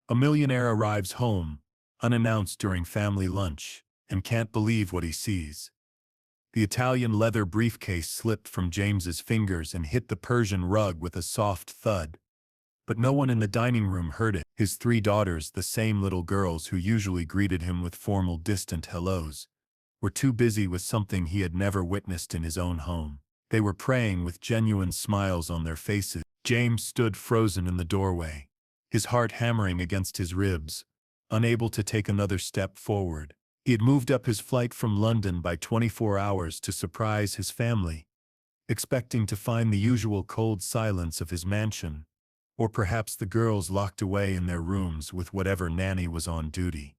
A millionaire arrives home, unannounced during family lunch, and can't believe what he sees. The Italian leather briefcase slipped from James's fingers and hit the Persian rug with a soft thud. But no one in the dining room heard it. His three daughters, the same little girls who usually greeted him with formal, distant hellos, were too busy with something he had never witnessed in his own home. They were praying with genuine smiles on their faces. James stood frozen in the doorway, his heart hammering against his ribs, unable to take another step forward. He had moved up his flight from London by 24 hours to surprise his family, expecting to find the usual cold silence of his mansion, or perhaps the girls locked away in their rooms with whatever nanny was on duty.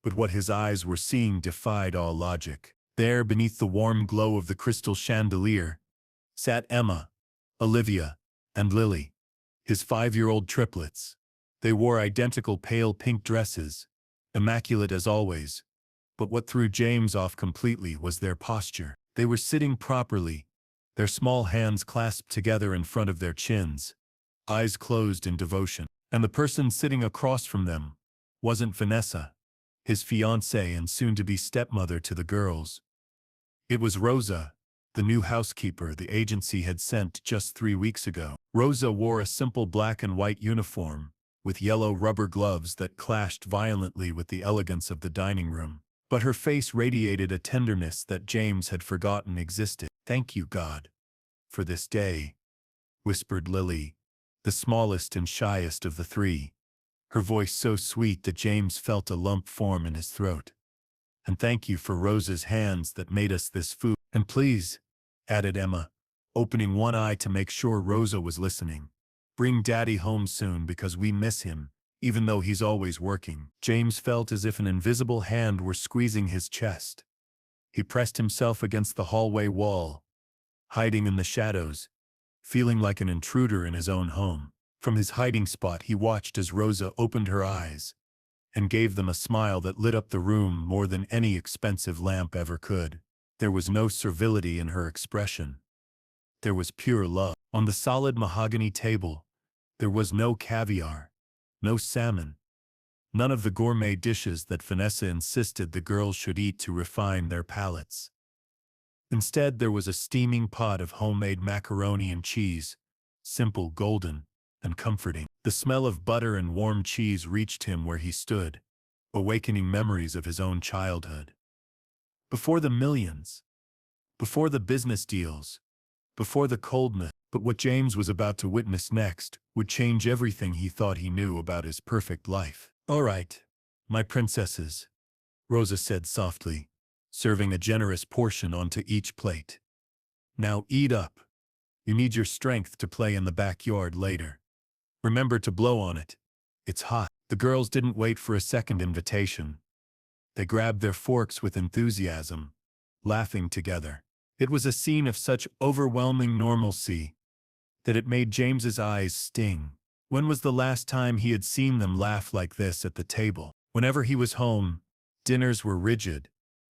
But what his eyes were seeing defied all logic. There, beneath the warm glow of the crystal chandelier, sat Emma, Olivia, and Lily, his 5-year-old triplets. They wore identical pale pink dresses, immaculate as always, but what threw James off completely was their posture. They were sitting properly, their small hands clasped together in front of their chins, eyes closed in devotion. And the person sitting across from them wasn't Vanessa, his fiancée and soon-to-be stepmother to the girls. It was Rosa, the new housekeeper the agency had sent just 3 weeks ago. Rosa wore a simple black and white uniform, with yellow rubber gloves that clashed violently with the elegance of the dining room. But her face radiated a tenderness that James had forgotten existed. "Thank you, God, for this day," whispered Lily, the smallest and shyest of the three, her voice so sweet that James felt a lump form in his throat. "And thank you for Rosa's hands that made us this food. And please," added Emma, opening one eye to make sure Rosa was listening, "bring Daddy home soon because we miss him, even though he's always working." James felt as if an invisible hand were squeezing his chest. He pressed himself against the hallway wall, hiding in the shadows, feeling like an intruder in his own home. From his hiding spot he watched as Rosa opened her eyes and gave them a smile that lit up the room more than any expensive lamp ever could. There was no servility in her expression. There was pure love. On the solid mahogany table, there was no caviar, no salmon, none of the gourmet dishes that Vanessa insisted the girls should eat to refine their palates. Instead, there was a steaming pot of homemade macaroni and cheese, simple, golden, and comforting. The smell of butter and warm cheese reached him where he stood, awakening memories of his own childhood. Before the millions, before the business deals, before the coldness. But what James was about to witness next would change everything he thought he knew about his perfect life. "All right, my princesses," Rosa said softly, serving a generous portion onto each plate. "Now eat up. You need your strength to play in the backyard later. Remember to blow on it. It's hot." The girls didn't wait for a second invitation. They grabbed their forks with enthusiasm, laughing together. It was a scene of such overwhelming normalcy that it made James's eyes sting. When was the last time he had seen them laugh like this at the table? Whenever he was home, dinners were rigid,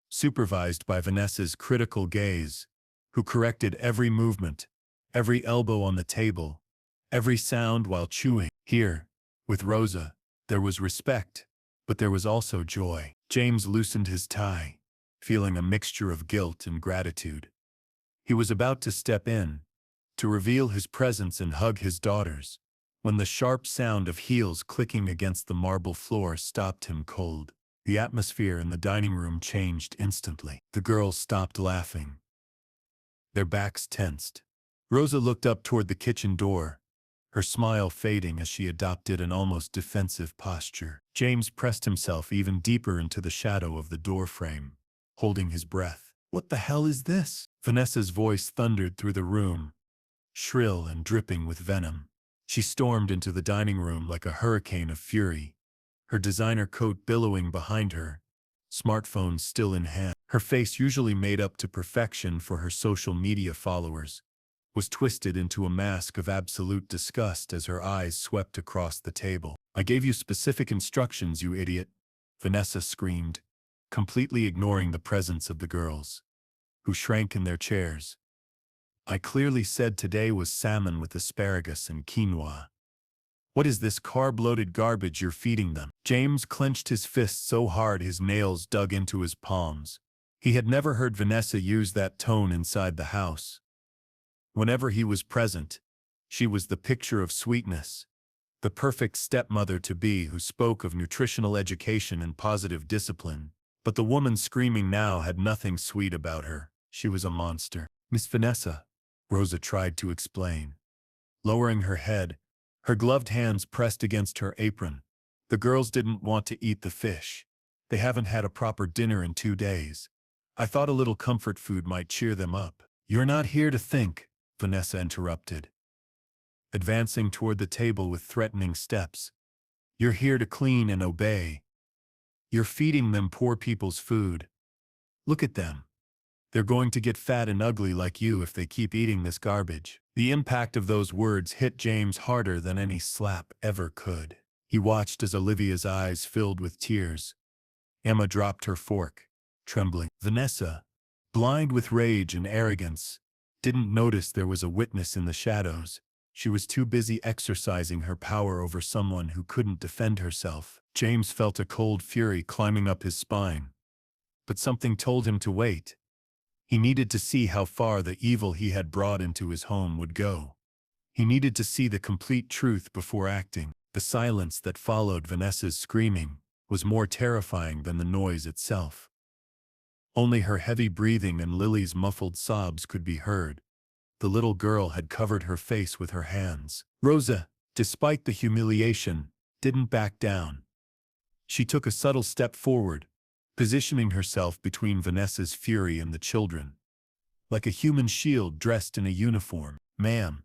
supervised by Vanessa's critical gaze, who corrected every movement, every elbow on the table, every sound while chewing. Here, with Rosa, there was respect, but there was also joy. James loosened his tie, feeling a mixture of guilt and gratitude. He was about to step in, to reveal his presence and hug his daughters, when the sharp sound of heels clicking against the marble floor stopped him cold. The atmosphere in the dining room changed instantly. The girls stopped laughing, their backs tensed. Rosa looked up toward the kitchen door, her smile fading as she adopted an almost defensive posture. James pressed himself even deeper into the shadow of the doorframe, holding his breath. "What the hell is this?" Vanessa's voice thundered through the room, shrill and dripping with venom. She stormed into the dining room like a hurricane of fury, her designer coat billowing behind her, smartphone still in hand. Her face, usually made up to perfection for her social media followers, was twisted into a mask of absolute disgust as her eyes swept across the table. "I gave you specific instructions, you idiot," Vanessa screamed, completely ignoring the presence of the girls, who shrank in their chairs. "I clearly said today was salmon with asparagus and quinoa." What is this carb-loaded garbage you're feeding them? James clenched his fist so hard his nails dug into his palms. He had never heard Vanessa use that tone inside the house. Whenever he was present, she was the picture of sweetness, the perfect stepmother-to-be who spoke of nutritional education and positive discipline. But the woman screaming now had nothing sweet about her. She was a monster. "Miss Vanessa," Rosa tried to explain. Lowering her head, her gloved hands pressed against her apron. "The girls didn't want to eat the fish. They haven't had a proper dinner in 2 days. I thought a little comfort food might cheer them up." "You're not here to think," Vanessa interrupted, advancing toward the table with threatening steps. "You're here to clean and obey. You're feeding them poor people's food. Look at them. They're going to get fat and ugly like you if they keep eating this garbage." The impact of those words hit James harder than any slap ever could. He watched as Olivia's eyes filled with tears. Emma dropped her fork, trembling. Vanessa, blind with rage and arrogance, didn't notice there was a witness in the shadows. She was too busy exercising her power over someone who couldn't defend herself. James felt a cold fury climbing up his spine. But something told him to wait. He needed to see how far the evil he had brought into his home would go. He needed to see the complete truth before acting. The silence that followed Vanessa's screaming was more terrifying than the noise itself. Only her heavy breathing and Lily's muffled sobs could be heard. The little girl had covered her face with her hands. Rosa, despite the humiliation, didn't back down. She took a subtle step forward, positioning herself between Vanessa's fury and the children. Like a human shield dressed in a uniform. "Ma'am,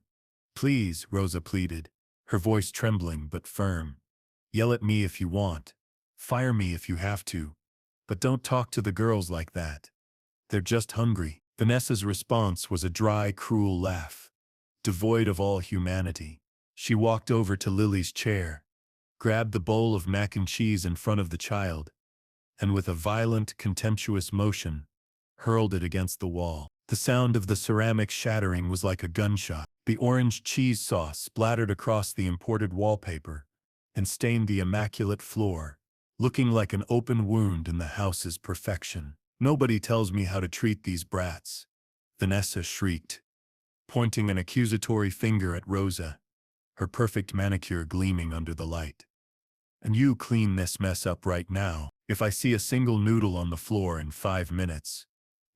please," Rosa pleaded, her voice trembling but firm. "Yell at me if you want. Fire me if you have to. But don't talk to the girls like that. They're just hungry." Vanessa's response was a dry, cruel laugh, devoid of all humanity. She walked over to Lily's chair, grabbed the bowl of mac and cheese in front of the child, and with a violent, contemptuous motion, hurled it against the wall. The sound of the ceramic shattering was like a gunshot. The orange cheese sauce splattered across the imported wallpaper and stained the immaculate floor, looking like an open wound in the house's perfection. "Nobody tells me how to treat these brats," Vanessa shrieked, pointing an accusatory finger at Rosa, her perfect manicure gleaming under the light. "And you clean this mess up right now. If I see a single noodle on the floor in 5 minutes,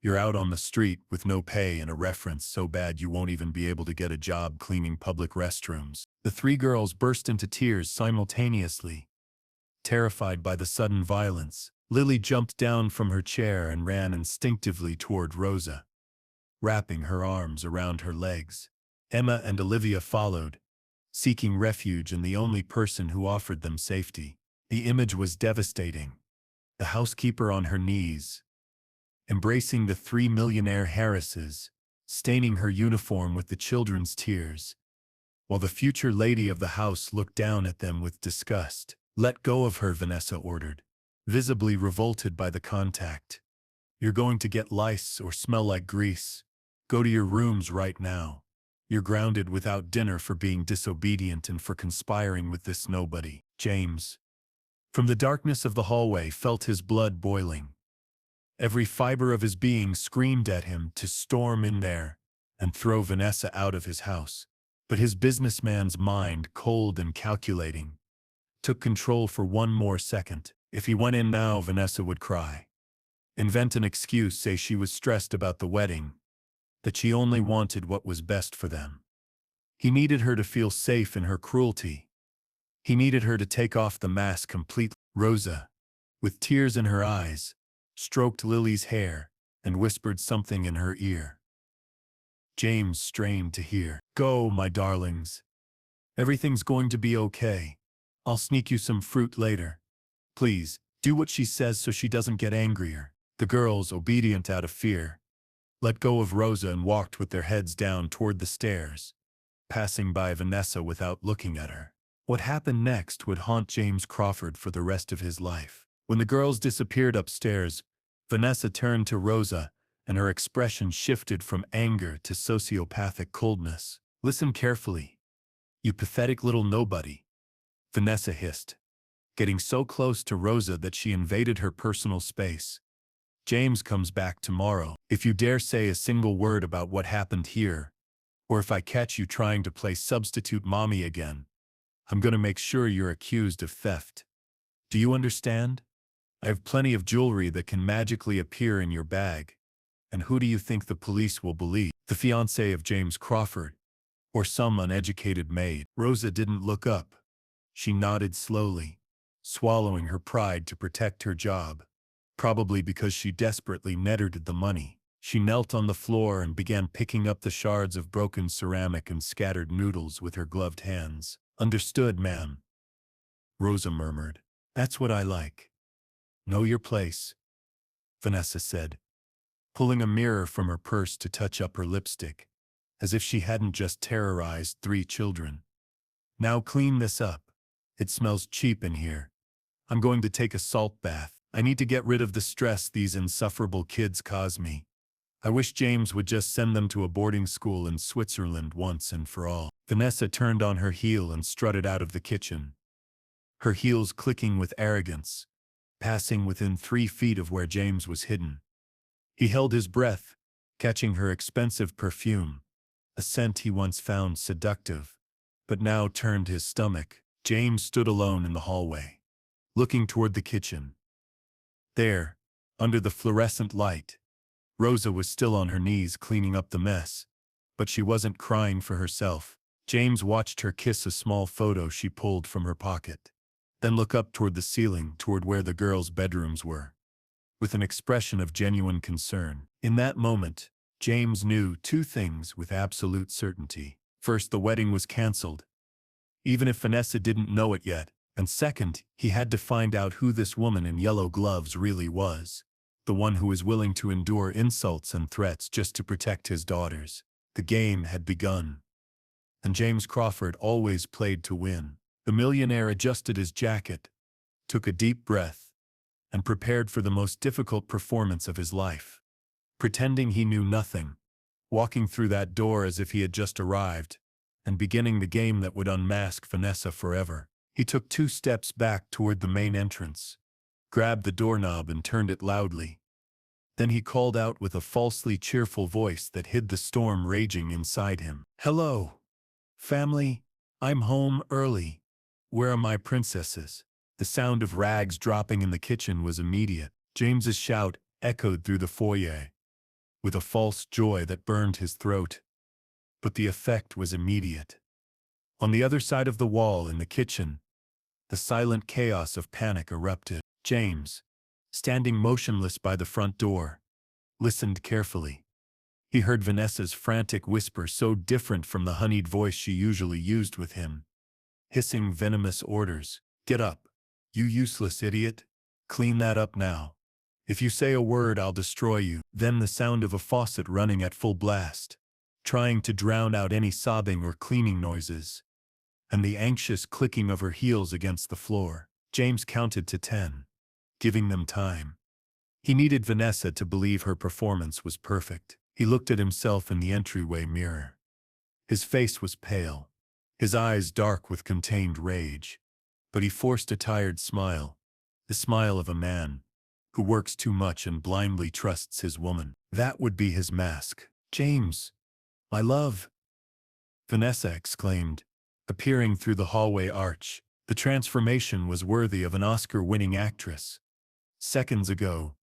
you're out on the street with no pay and a reference so bad you won't even be able to get a job cleaning public restrooms." The 3 girls burst into tears simultaneously, terrified by the sudden violence. Lily jumped down from her chair and ran instinctively toward Rosa, wrapping her arms around her legs. Emma and Olivia followed, seeking refuge in the only person who offered them safety. The image was devastating. The housekeeper on her knees, embracing the 3 millionaire Harrises, staining her uniform with the children's tears, while the future lady of the house looked down at them with disgust. "Let go of her," Vanessa ordered, visibly revolted by the contact. "You're going to get lice or smell like grease. Go to your rooms right now. You're grounded without dinner for being disobedient and for conspiring with this nobody." James, from the darkness of the hallway, felt his blood boiling. Every fiber of his being screamed at him to storm in there and throw Vanessa out of his house. But his businessman's mind, cold and calculating, took control for one more second. If he went in now, Vanessa would cry. Invent an excuse, say she was stressed about the wedding, that she only wanted what was best for them. He needed her to feel safe in her cruelty. He needed her to take off the mask completely. Rosa, with tears in her eyes, stroked Lily's hair and whispered something in her ear. James strained to hear. "Go, my darlings. Everything's going to be okay. I'll sneak you some fruit later. Please, do what she says so she doesn't get angrier." The girls, obedient out of fear, let go of Rosa and walked with their heads down toward the stairs, passing by Vanessa without looking at her. What happened next would haunt James Crawford for the rest of his life. When the girls disappeared upstairs, Vanessa turned to Rosa, and her expression shifted from anger to sociopathic coldness. "Listen carefully. You pathetic little nobody. Vanessa hissed, getting so close to Rosa that she invaded her personal space. James comes back tomorrow. If you dare say a single word about what happened here, or if I catch you trying to play substitute mommy again, I'm gonna make sure you're accused of theft. Do you understand? I have plenty of jewelry that can magically appear in your bag. And who do you think the police will believe? The fiancé of James Crawford? Or some uneducated maid? Rosa didn't look up. She nodded slowly, swallowing her pride to protect her job. Probably because she desperately needed the money. She knelt on the floor and began picking up the shards of broken ceramic and scattered noodles with her gloved hands. Understood, ma'am, Rosa murmured. That's what I like. Know your place, Vanessa said, pulling a mirror from her purse to touch up her lipstick, as if she hadn't just terrorized 3 children. Now clean this up. It smells cheap in here. I'm going to take a salt bath. I need to get rid of the stress these insufferable kids cause me. I wish James would just send them to a boarding school in Switzerland once and for all. Vanessa turned on her heel and strutted out of the kitchen, her heels clicking with arrogance, passing within 3 feet of where James was hidden. He held his breath, catching her expensive perfume, a scent he once found seductive, but now turned his stomach. James stood alone in the hallway, looking toward the kitchen. There, under the fluorescent light, Rosa was still on her knees cleaning up the mess, but she wasn't crying for herself. James watched her kiss a small photo she pulled from her pocket, then look up toward the ceiling, toward where the girls' bedrooms were, with an expression of genuine concern. In that moment, James knew 2 things with absolute certainty. First, the wedding was canceled, even if Vanessa didn't know it yet. And second, he had to find out who this woman in yellow gloves really was, the one who was willing to endure insults and threats just to protect his daughters. The game had begun, and James Crawford always played to win. The millionaire adjusted his jacket, took a deep breath, and prepared for the most difficult performance of his life. Pretending he knew nothing, walking through that door as if he had just arrived, and beginning the game that would unmask Vanessa forever. He took 2 steps back toward the main entrance, grabbed the doorknob and turned it loudly. Then he called out with a falsely cheerful voice that hid the storm raging inside him. "Hello, family. I'm home early. Where are my princesses?" The sound of rags dropping in the kitchen was immediate. James's shout echoed through the foyer, with a false joy that burned his throat. But the effect was immediate. On the other side of the wall in the kitchen, the silent chaos of panic erupted. James, standing motionless by the front door, listened carefully. He heard Vanessa's frantic whisper, so different from the honeyed voice she usually used with him, hissing venomous orders. "Get up, you useless idiot. Clean that up now. If you say a word, I'll destroy you." Then the sound of a faucet running at full blast, trying to drown out any sobbing or cleaning noises, and the anxious clicking of her heels against the floor. James counted to 10, giving them time. He needed Vanessa to believe her performance was perfect. He looked at himself in the entryway mirror. His face was pale, his eyes dark with contained rage, but he forced a tired smile, the smile of a man who works too much and blindly trusts his woman. That would be his mask. "James, my love," Vanessa exclaimed, appearing through the hallway arch. The transformation was worthy of an Oscar-winning actress. Seconds ago,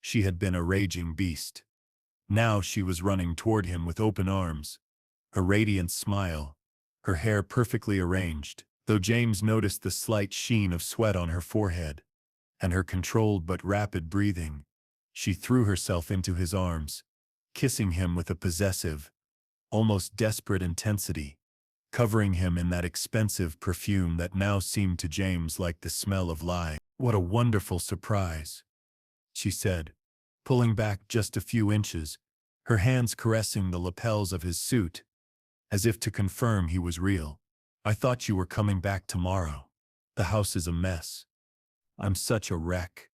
she had been a raging beast. Now she was running toward him with open arms, a radiant smile, her hair perfectly arranged, though James noticed the slight sheen of sweat on her forehead, and her controlled but rapid breathing. She threw herself into his arms, kissing him with a possessive, almost desperate intensity, covering him in that expensive perfume that now seemed to James like the smell of lye. "What a wonderful surprise," she said, pulling back just a few inches, her hands caressing the lapels of his suit, as if to confirm he was real. "I thought you were coming back tomorrow. The house is a mess. I'm such a wreck.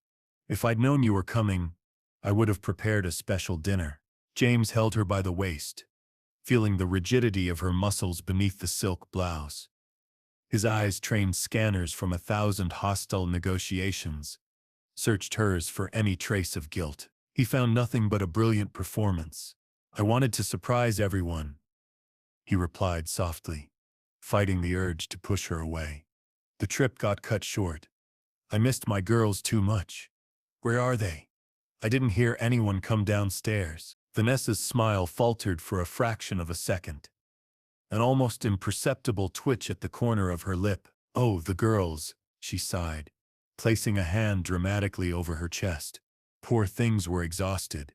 If I'd known you were coming, I would have prepared a special dinner." James held her by the waist, feeling the rigidity of her muscles beneath the silk blouse. His eyes trained scanners from 1,000 hostile negotiations, searched hers for any trace of guilt. He found nothing but a brilliant performance. "I wanted to surprise everyone," he replied softly, fighting the urge to push her away. "The trip got cut short. I missed my girls too much." "Where are they?" "I didn't hear anyone come downstairs." Vanessa's smile faltered for a fraction of a second, an almost imperceptible twitch at the corner of her lip. "Oh, the girls," she sighed, placing a hand dramatically over her chest. "Poor things were exhausted.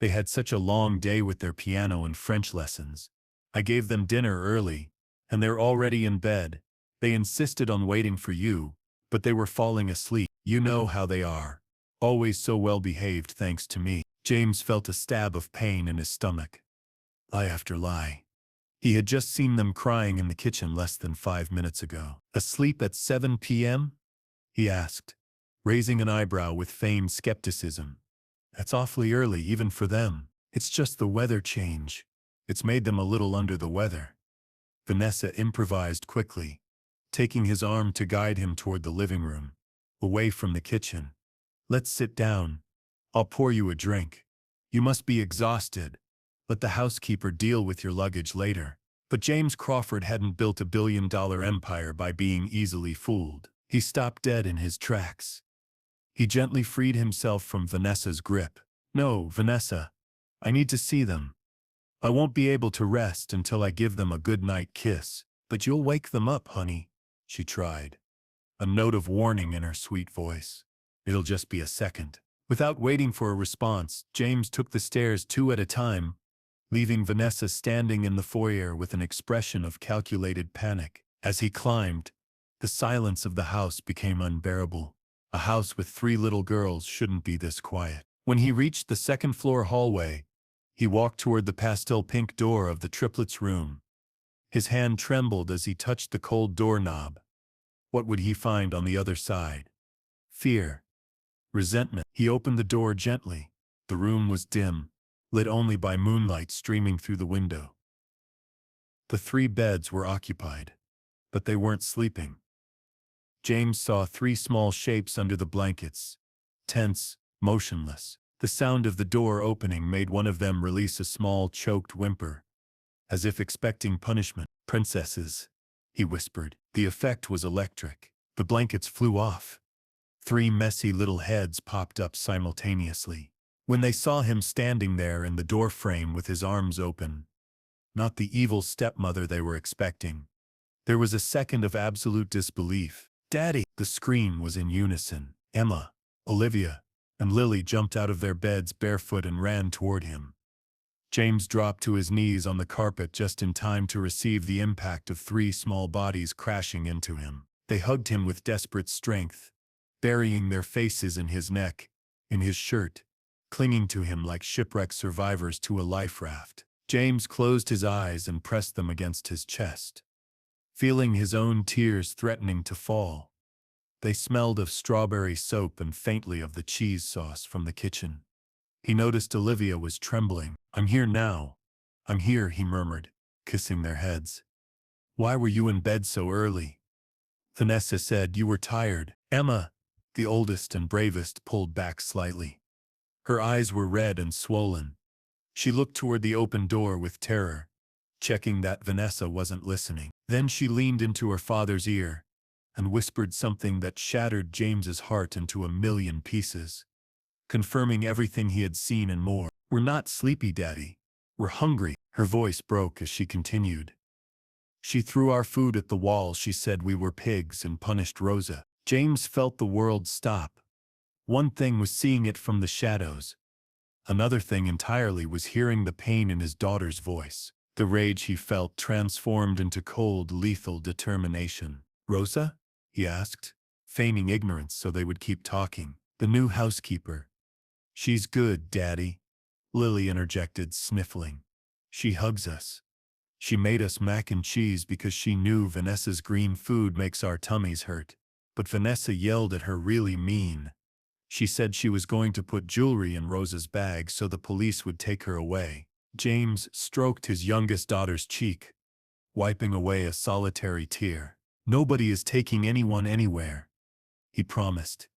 They had such a long day with their piano and French lessons. I gave them dinner early, and they're already in bed. They insisted on waiting for you, but they were falling asleep. You know how they are. Always so well behaved thanks to me." James felt a stab of pain in his stomach. Lie after lie. He had just seen them crying in the kitchen less than 5 minutes ago. "Asleep at 7 p.m.? he asked, raising an eyebrow with feigned skepticism. "That's awfully early even for them." "It's just the weather change. It's made them a little under the weather." Vanessa improvised quickly, taking his arm to guide him toward the living room, away from the kitchen. "Let's sit down. I'll pour you a drink. You must be exhausted. Let the housekeeper deal with your luggage later." But James Crawford hadn't built a billion-dollar empire by being easily fooled. He stopped dead in his tracks. He gently freed himself from Vanessa's grip. "No, Vanessa. I need to see them. I won't be able to rest until I give them a good-night kiss." "But you'll wake them up, honey," she tried, a note of warning in her sweet voice. "It'll just be a second." Without waiting for a response, James took the stairs 2 at a time, leaving Vanessa standing in the foyer with an expression of calculated panic. As he climbed, the silence of the house became unbearable. A house with 3 little girls shouldn't be this quiet. When he reached the second-floor hallway, he walked toward the pastel-pink door of the triplets' room. His hand trembled as he touched the cold doorknob. What would he find on the other side? Fear. Resentment. He opened the door gently. The room was dim, lit only by moonlight streaming through the window. The 3 beds were occupied, but they weren't sleeping. James saw 3 small shapes under the blankets, tense, motionless. The sound of the door opening made one of them release a small, choked whimper, as if expecting punishment. "Princesses," he whispered. The effect was electric. The blankets flew off. 3 messy little heads popped up simultaneously. When they saw him standing there in the doorframe with his arms open, not the evil stepmother they were expecting, there was a second of absolute disbelief. "Daddy!" The scream was in unison. Emma, Olivia, and Lily jumped out of their beds barefoot and ran toward him. James dropped to his knees on the carpet just in time to receive the impact of 3 small bodies crashing into him. They hugged him with desperate strength, burying their faces in his neck, in his shirt, clinging to him like shipwreck survivors to a life raft. James closed his eyes and pressed them against his chest, feeling his own tears threatening to fall. They smelled of strawberry soap and faintly of the cheese sauce from the kitchen. He noticed Olivia was trembling. "I'm here now. I'm here," he murmured, kissing their heads. "Why were you in bed so early?" Vanessa said, "You were tired." Emma, the oldest and bravest, pulled back slightly. Her eyes were red and swollen. She looked toward the open door with terror, checking that Vanessa wasn't listening. Then she leaned into her father's ear and whispered something that shattered James's heart into a million pieces, confirming everything he had seen and more. "We're not sleepy, Daddy. We're hungry." Her voice broke as she continued. "She threw our food at the wall. She said we were pigs and punished Rosa." James felt the world stop. One thing was seeing it from the shadows. Another thing entirely was hearing the pain in his daughter's voice. The rage he felt transformed into cold, lethal determination. "Rosa?" he asked, feigning ignorance so they would keep talking. "The new housekeeper." "She's good, Daddy," Lily interjected, sniffling. "She hugs us. She made us mac and cheese because she knew Vanessa's green food makes our tummies hurt. But Vanessa yelled at her really mean. She said she was going to put jewelry in Rosa's bag so the police would take her away." James stroked his youngest daughter's cheek, wiping away a solitary tear. Nobody is taking anyone anywhere, he promised,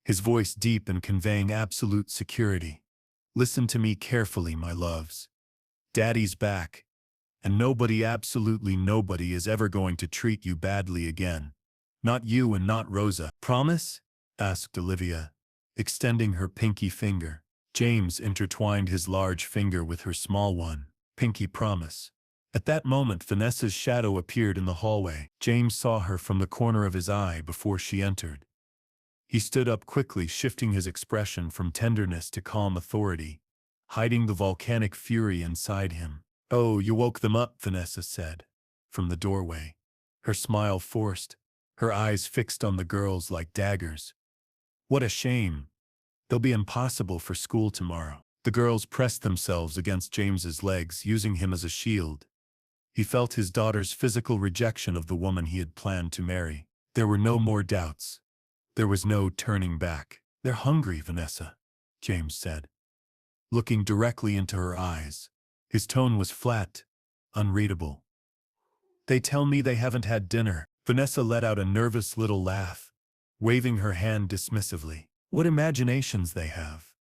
his voice deep and conveying absolute security. Listen to me carefully, my loves. Daddy's back, and nobody, absolutely nobody, is ever going to treat you badly again. Not you and not Rosa. Promise? Asked Olivia, extending her pinky finger. James intertwined his large finger with her small one. Pinky promise. At that moment, Vanessa's shadow appeared in the hallway. James saw her from the corner of his eye before she entered. He stood up quickly, shifting his expression from tenderness to calm authority, hiding the volcanic fury inside him. "Oh, you woke them up," Vanessa said, from the doorway, her smile forced, her eyes fixed on the girls like daggers. "What a shame. They'll be impossible for school tomorrow." The girls pressed themselves against James's legs, using him as a shield. He felt his daughter's physical rejection of the woman he had planned to marry. There were no more doubts. There was no turning back. "They're hungry, Vanessa," James said, looking directly into her eyes. His tone was flat, unreadable. "They tell me they haven't had dinner." Vanessa let out a nervous little laugh, waving her hand dismissively. "What imaginations they have.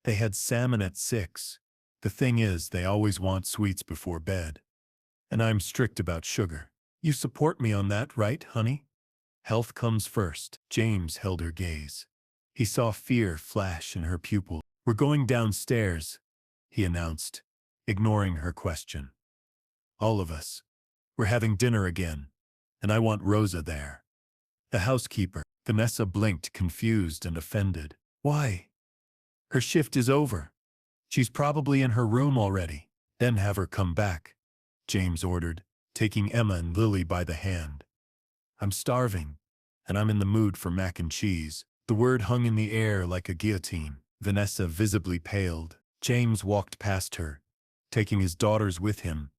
They had salmon at 6. The thing is, they always want sweets before bed. And I'm strict about sugar. You support me on that, right, honey? Health comes first." James held her gaze. He saw fear flash in her pupil. "We're going downstairs," he announced, ignoring her question. "All of us. We're having dinner again, and I want Rosa there." "The housekeeper." Vanessa blinked, confused and offended. "Why? Her shift is over. She's probably in her room already." "Then have her come back," James ordered, taking Emma and Lily by the hand. "I'm starving, and I'm in the mood for mac and cheese." The word hung in the air like a guillotine. Vanessa visibly paled. James walked past her, taking his daughters with him,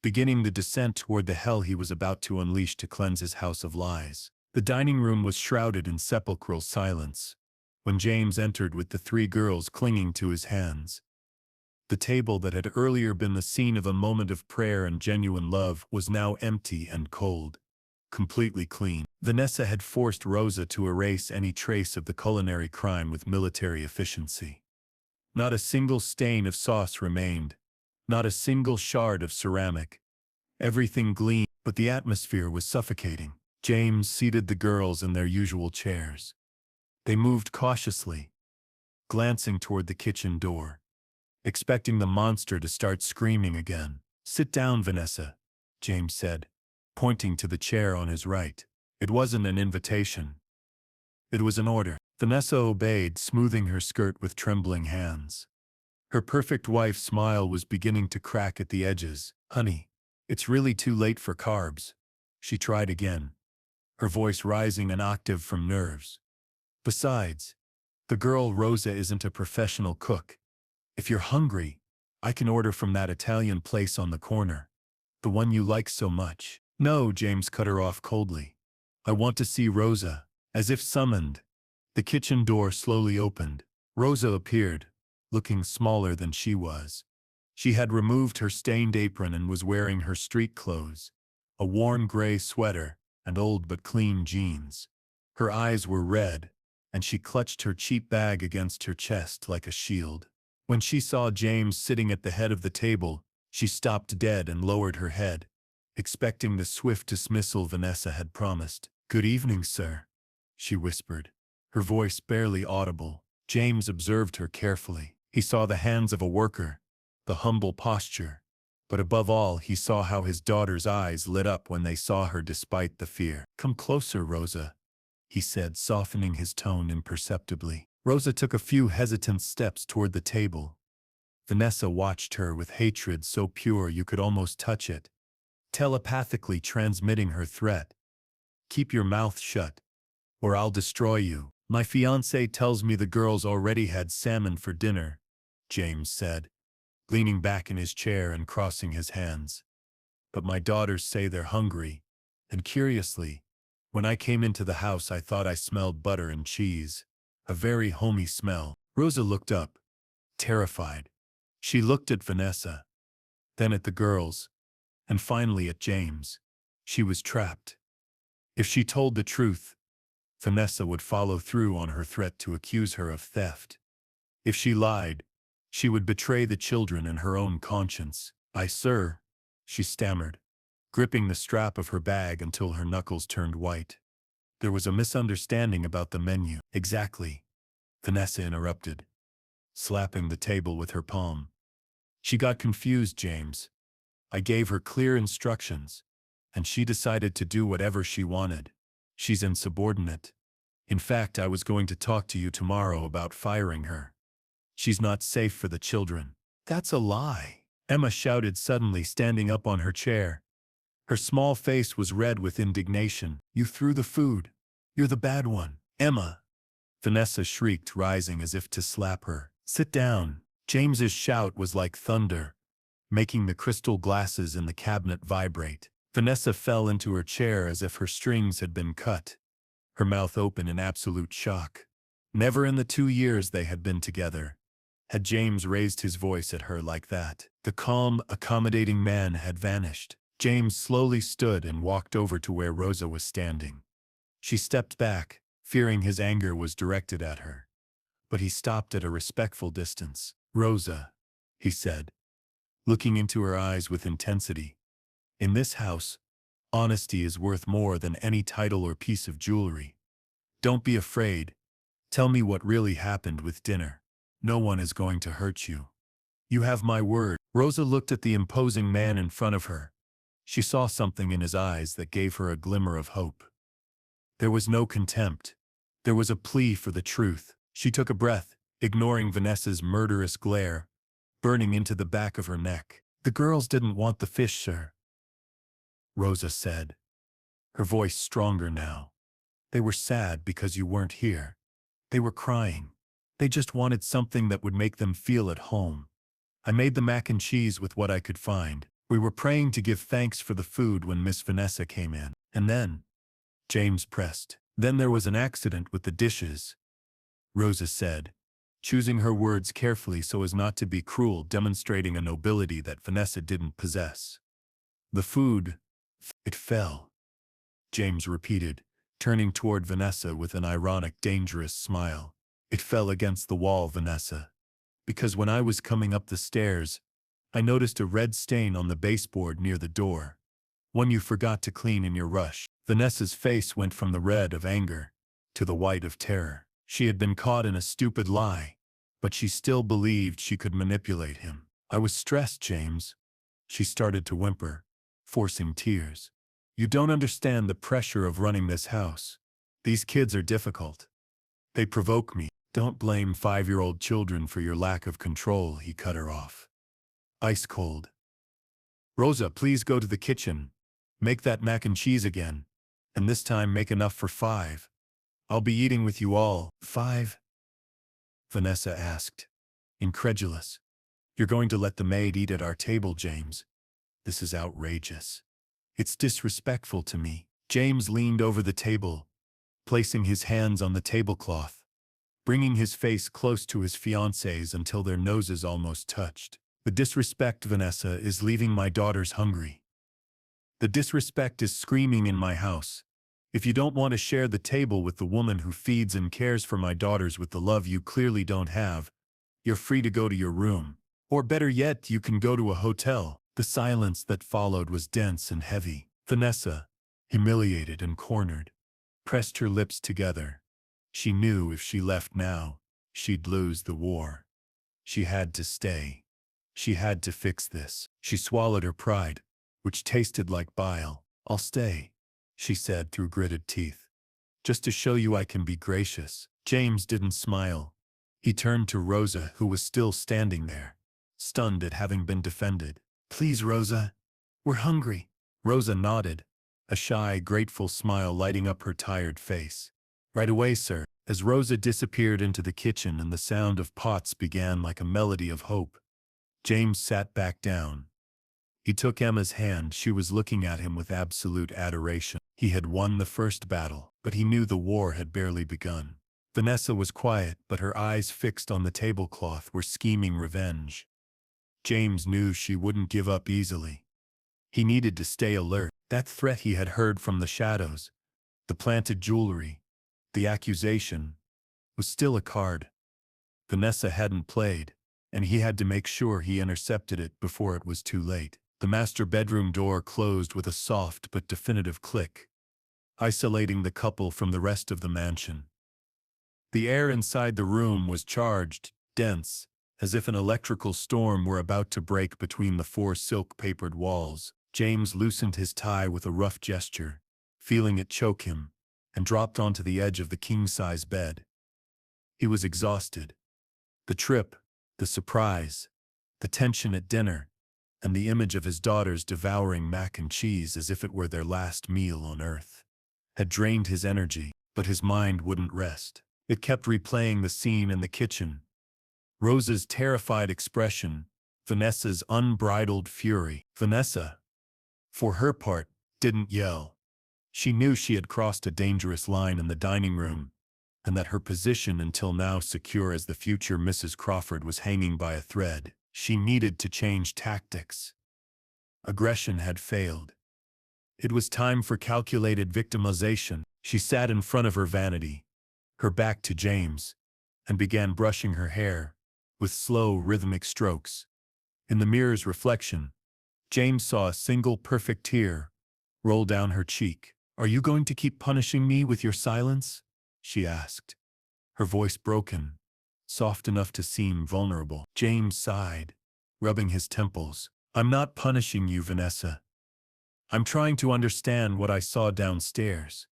beginning the descent toward the hell he was about to unleash to cleanse his house of lies. The dining room was shrouded in sepulchral silence when James entered with the 3 girls clinging to his hands. The table that had earlier been the scene of a moment of prayer and genuine love was now empty and cold, completely clean. Vanessa had forced Rosa to erase any trace of the culinary crime with military efficiency. Not a single stain of sauce remained, not a single shard of ceramic. Everything gleamed, but the atmosphere was suffocating. James seated the girls in their usual chairs. They moved cautiously, glancing toward the kitchen door, expecting the monster to start screaming again. "Sit down, Vanessa," James said, pointing to the chair on his right. It wasn't an invitation. It was an order. Vanessa obeyed, smoothing her skirt with trembling hands. Her perfect wife's smile was beginning to crack at the edges. "Honey, it's really too late for carbs." She tried again, her voice rising an octave from nerves. "Besides, the girl Rosa isn't a professional cook. If you're hungry, I can order from that Italian place on the corner, the one you like so much." "No," James cut her off coldly. "I want to see Rosa." As if summoned, the kitchen door slowly opened. Rosa appeared, looking smaller than she was. She had removed her stained apron and was wearing her street clothes, a worn gray sweater and old but clean jeans. Her eyes were red, and she clutched her cheap bag against her chest like a shield. When she saw James sitting at the head of the table, she stopped dead and lowered her head, expecting the swift dismissal Vanessa had promised. "Good evening, sir," she whispered, her voice barely audible. James observed her carefully. He saw the hands of a worker, the humble posture, but above all he saw how his daughter's eyes lit up when they saw her despite the fear. "Come closer, Rosa," he said, softening his tone imperceptibly. Rosa took a few hesitant steps toward the table. Vanessa watched her with hatred so pure you could almost touch it, telepathically transmitting her threat. "Keep your mouth shut, or I'll destroy you." "My fiancé tells me the girls already had salmon for dinner," James said, leaning back in his chair and crossing his hands. "But my daughters say they're hungry, and curiously, when I came into the house I thought I smelled butter and cheese, a very homey smell." Rosa looked up, terrified. She looked at Vanessa, then at the girls, and finally at James. She was trapped. If she told the truth, Vanessa would follow through on her threat to accuse her of theft. If she lied, she would betray the children and her own conscience. Sir, she stammered, gripping the strap of her bag until her knuckles turned white. There was a misunderstanding about the menu. Exactly, Vanessa interrupted, slapping the table with her palm. She got confused, James. I gave her clear instructions, and she decided to do whatever she wanted. She's insubordinate. In fact, I was going to talk to you tomorrow about firing her. She's not safe for the children. That's a lie, Emma shouted suddenly, standing up on her chair. Her small face was red with indignation. You threw the food. You're the bad one. Emma, Vanessa shrieked, rising as if to slap her. Sit down. James's shout was like thunder, making the crystal glasses in the cabinet vibrate. Vanessa fell into her chair as if her strings had been cut, her mouth open in absolute shock. Never in the 2 years they had been together had James raised his voice at her like that. The calm, accommodating man had vanished. James slowly stood and walked over to where Rosa was standing. She stepped back, fearing his anger was directed at her. But he stopped at a respectful distance. Rosa, he said, looking into her eyes with intensity. In this house, honesty is worth more than any title or piece of jewelry. Don't be afraid. Tell me what really happened with dinner. No one is going to hurt you. You have my word. Rosa looked at the imposing man in front of her. She saw something in his eyes that gave her a glimmer of hope. There was no contempt. There was a plea for the truth. She took a breath, ignoring Vanessa's murderous glare, burning into the back of her neck. The girls didn't want the fish, sir, Rosa said, her voice stronger now. They were sad because you weren't here. They were crying. They just wanted something that would make them feel at home. I made the mac and cheese with what I could find. We were praying to give thanks for the food when Miss Vanessa came in. And then, James pressed. Then there was an accident with the dishes, Rosa said, choosing her words carefully so as not to be cruel, demonstrating a nobility that Vanessa didn't possess. The food, it fell, James repeated, turning toward Vanessa with an ironic, dangerous smile. It fell against the wall, Vanessa. Because when I was coming up the stairs, I noticed a red stain on the baseboard near the door. One you forgot to clean in your rush. Vanessa's face went from the red of anger to the white of terror. She had been caught in a stupid lie, but she still believed she could manipulate him. I was stressed, James. She started to whimper, forcing tears. You don't understand the pressure of running this house. These kids are difficult. They provoke me. Don't blame 5-year-old children for your lack of control, he cut her off. Ice cold. Rosa, please go to the kitchen. Make that mac and cheese again. And this time make enough for 5. I'll be eating with you all. 5? Vanessa asked, incredulous. You're going to let the maid eat at our table, James? This is outrageous. It's disrespectful to me. James leaned over the table, placing his hands on the tablecloth, bringing his face close to his fiancée's until their noses almost touched. The disrespect, Vanessa, is leaving my daughters hungry. The disrespect is screaming in my house. If you don't want to share the table with the woman who feeds and cares for my daughters with the love you clearly don't have, you're free to go to your room. Or better yet, you can go to a hotel. The silence that followed was dense and heavy. Vanessa, humiliated and cornered, pressed her lips together. She knew if she left now, she'd lose the war. She had to stay. She had to fix this. She swallowed her pride, which tasted like bile. I'll stay, she said through gritted teeth. Just to show you I can be gracious. James didn't smile. He turned to Rosa, who was still standing there, stunned at having been defended. Please, Rosa. We're hungry. Rosa nodded, a shy, grateful smile lighting up her tired face. Right away, sir. As Rosa disappeared into the kitchen and the sound of pots began like a melody of hope, James sat back down. He took Emma's hand. She was looking at him with absolute adoration. He had won the first battle, but he knew the war had barely begun. Vanessa was quiet, but her eyes fixed on the tablecloth were scheming revenge. James knew she wouldn't give up easily. He needed to stay alert. That threat he had heard from the shadows, The planted jewelry, the accusation, was still a card Vanessa hadn't played, and he had to make sure he intercepted it before it was too late. The master bedroom door closed with a soft but definitive click, isolating the couple from the rest of the mansion. The air inside the room was charged, dense, as if an electrical storm were about to break between the four silk-papered walls. James loosened his tie with a rough gesture, feeling it choke him, and dropped onto the edge of the king-size bed. He was exhausted. The trip, the surprise, the tension at dinner, and the image of his daughters devouring mac and cheese as if it were their last meal on earth had drained his energy, but his mind wouldn't rest. It kept replaying the scene in the kitchen. Rosa's terrified expression, Vanessa's unbridled fury. Vanessa, for her part, didn't yell. She knew she had crossed a dangerous line in the dining room, and that her position until now secure as the future Mrs. Crawford was hanging by a thread. She needed to change tactics. Aggression had failed. It was time for calculated victimization. She sat in front of her vanity, her back to James, and began brushing her hair, with slow, rhythmic strokes. In the mirror's reflection, James saw a single perfect tear roll down her cheek. "Are you going to keep punishing me with your silence?" she asked, her voice broken, soft enough to seem vulnerable. James sighed, rubbing his temples. "I'm not punishing you, Vanessa. I'm trying to understand what I saw downstairs.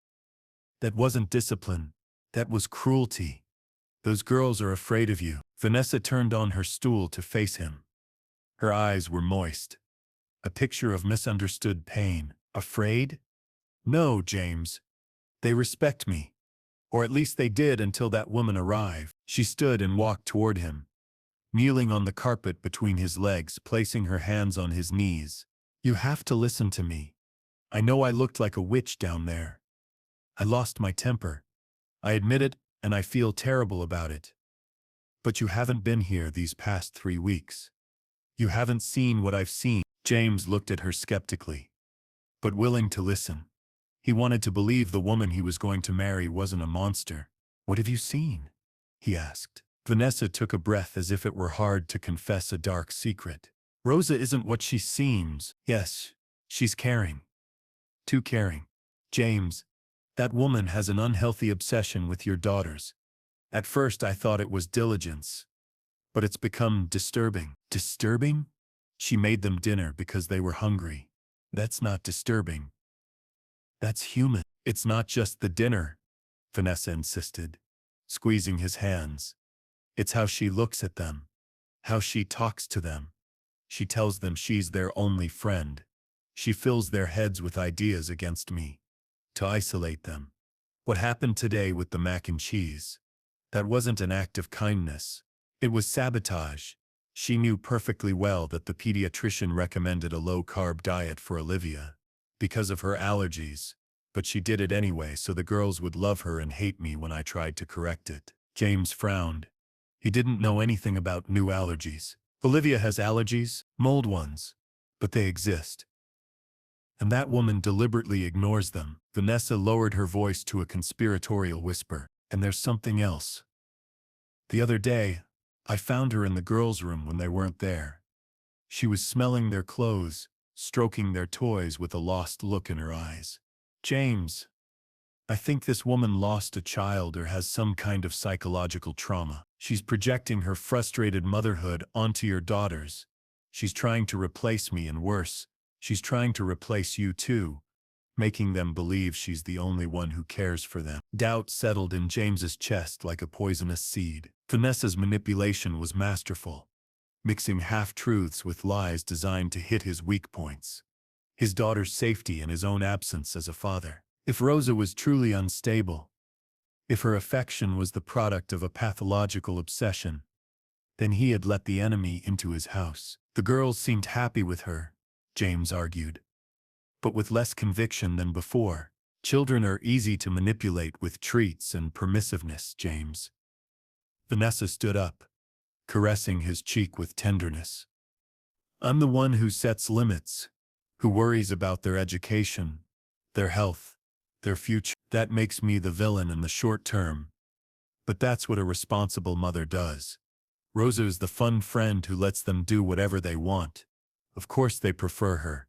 That wasn't discipline. That was cruelty. Those girls are afraid of you." Vanessa turned on her stool to face him. Her eyes were moist, a picture of misunderstood pain. "Afraid? No, James. They respect me. Or at least they did until that woman arrived." She stood and walked toward him, kneeling on the carpet between his legs, placing her hands on his knees. "You have to listen to me. I know I looked like a witch down there. I lost my temper. I admit it, and I feel terrible about it. But you haven't been here these past 3 weeks. You haven't seen what I've seen." James looked at her skeptically, but willing to listen. He wanted to believe the woman he was going to marry wasn't a monster. "What have you seen?" he asked. Vanessa took a breath as if it were hard to confess a dark secret. "Rosa isn't what she seems. Yes, she's caring. Too caring. James, that woman has an unhealthy obsession with your daughters. At first I thought it was diligence, but it's become disturbing." "Disturbing?" "She made them dinner because they were hungry. That's not disturbing. That's human." "It's not just the dinner," Vanessa insisted, squeezing his hands. "It's how she looks at them, how she talks to them. She tells them she's their only friend. She fills their heads with ideas against me, to isolate them. What happened today with the mac and cheese? That wasn't an act of kindness. It was sabotage. She knew perfectly well that the pediatrician recommended a low-carb diet for Olivia because of her allergies, but she did it anyway so the girls would love her and hate me when I tried to correct it." James frowned. He didn't know anything about new allergies. "Olivia has allergies, mold ones, but they exist. And that woman deliberately ignores them." Vanessa lowered her voice to a conspiratorial whisper. "And there's something else. The other day, I found her in the girls' room when they weren't there. She was smelling their clothes, stroking their toys with a lost look in her eyes. James, I think this woman lost a child or has some kind of psychological trauma. She's projecting her frustrated motherhood onto your daughters. She's trying to replace me, and worse, she's trying to replace you too, making them believe she's the only one who cares for them." Doubt settled in James's chest like a poisonous seed. Vanessa's manipulation was masterful, mixing half-truths with lies designed to hit his weak points: his daughter's safety and his own absence as a father. If Rosa was truly unstable, if her affection was the product of a pathological obsession, then he had let the enemy into his house. The girls seemed happy with her, James argued, but with less conviction than before. "Children are easy to manipulate with treats and permissiveness, James." Vanessa stood up, caressing his cheek with tenderness. "I'm the one who sets limits, who worries about their education, their health, their future. That makes me the villain in the short term. But that's what a responsible mother does. Rosa is the fun friend who lets them do whatever they want. Of course they prefer her.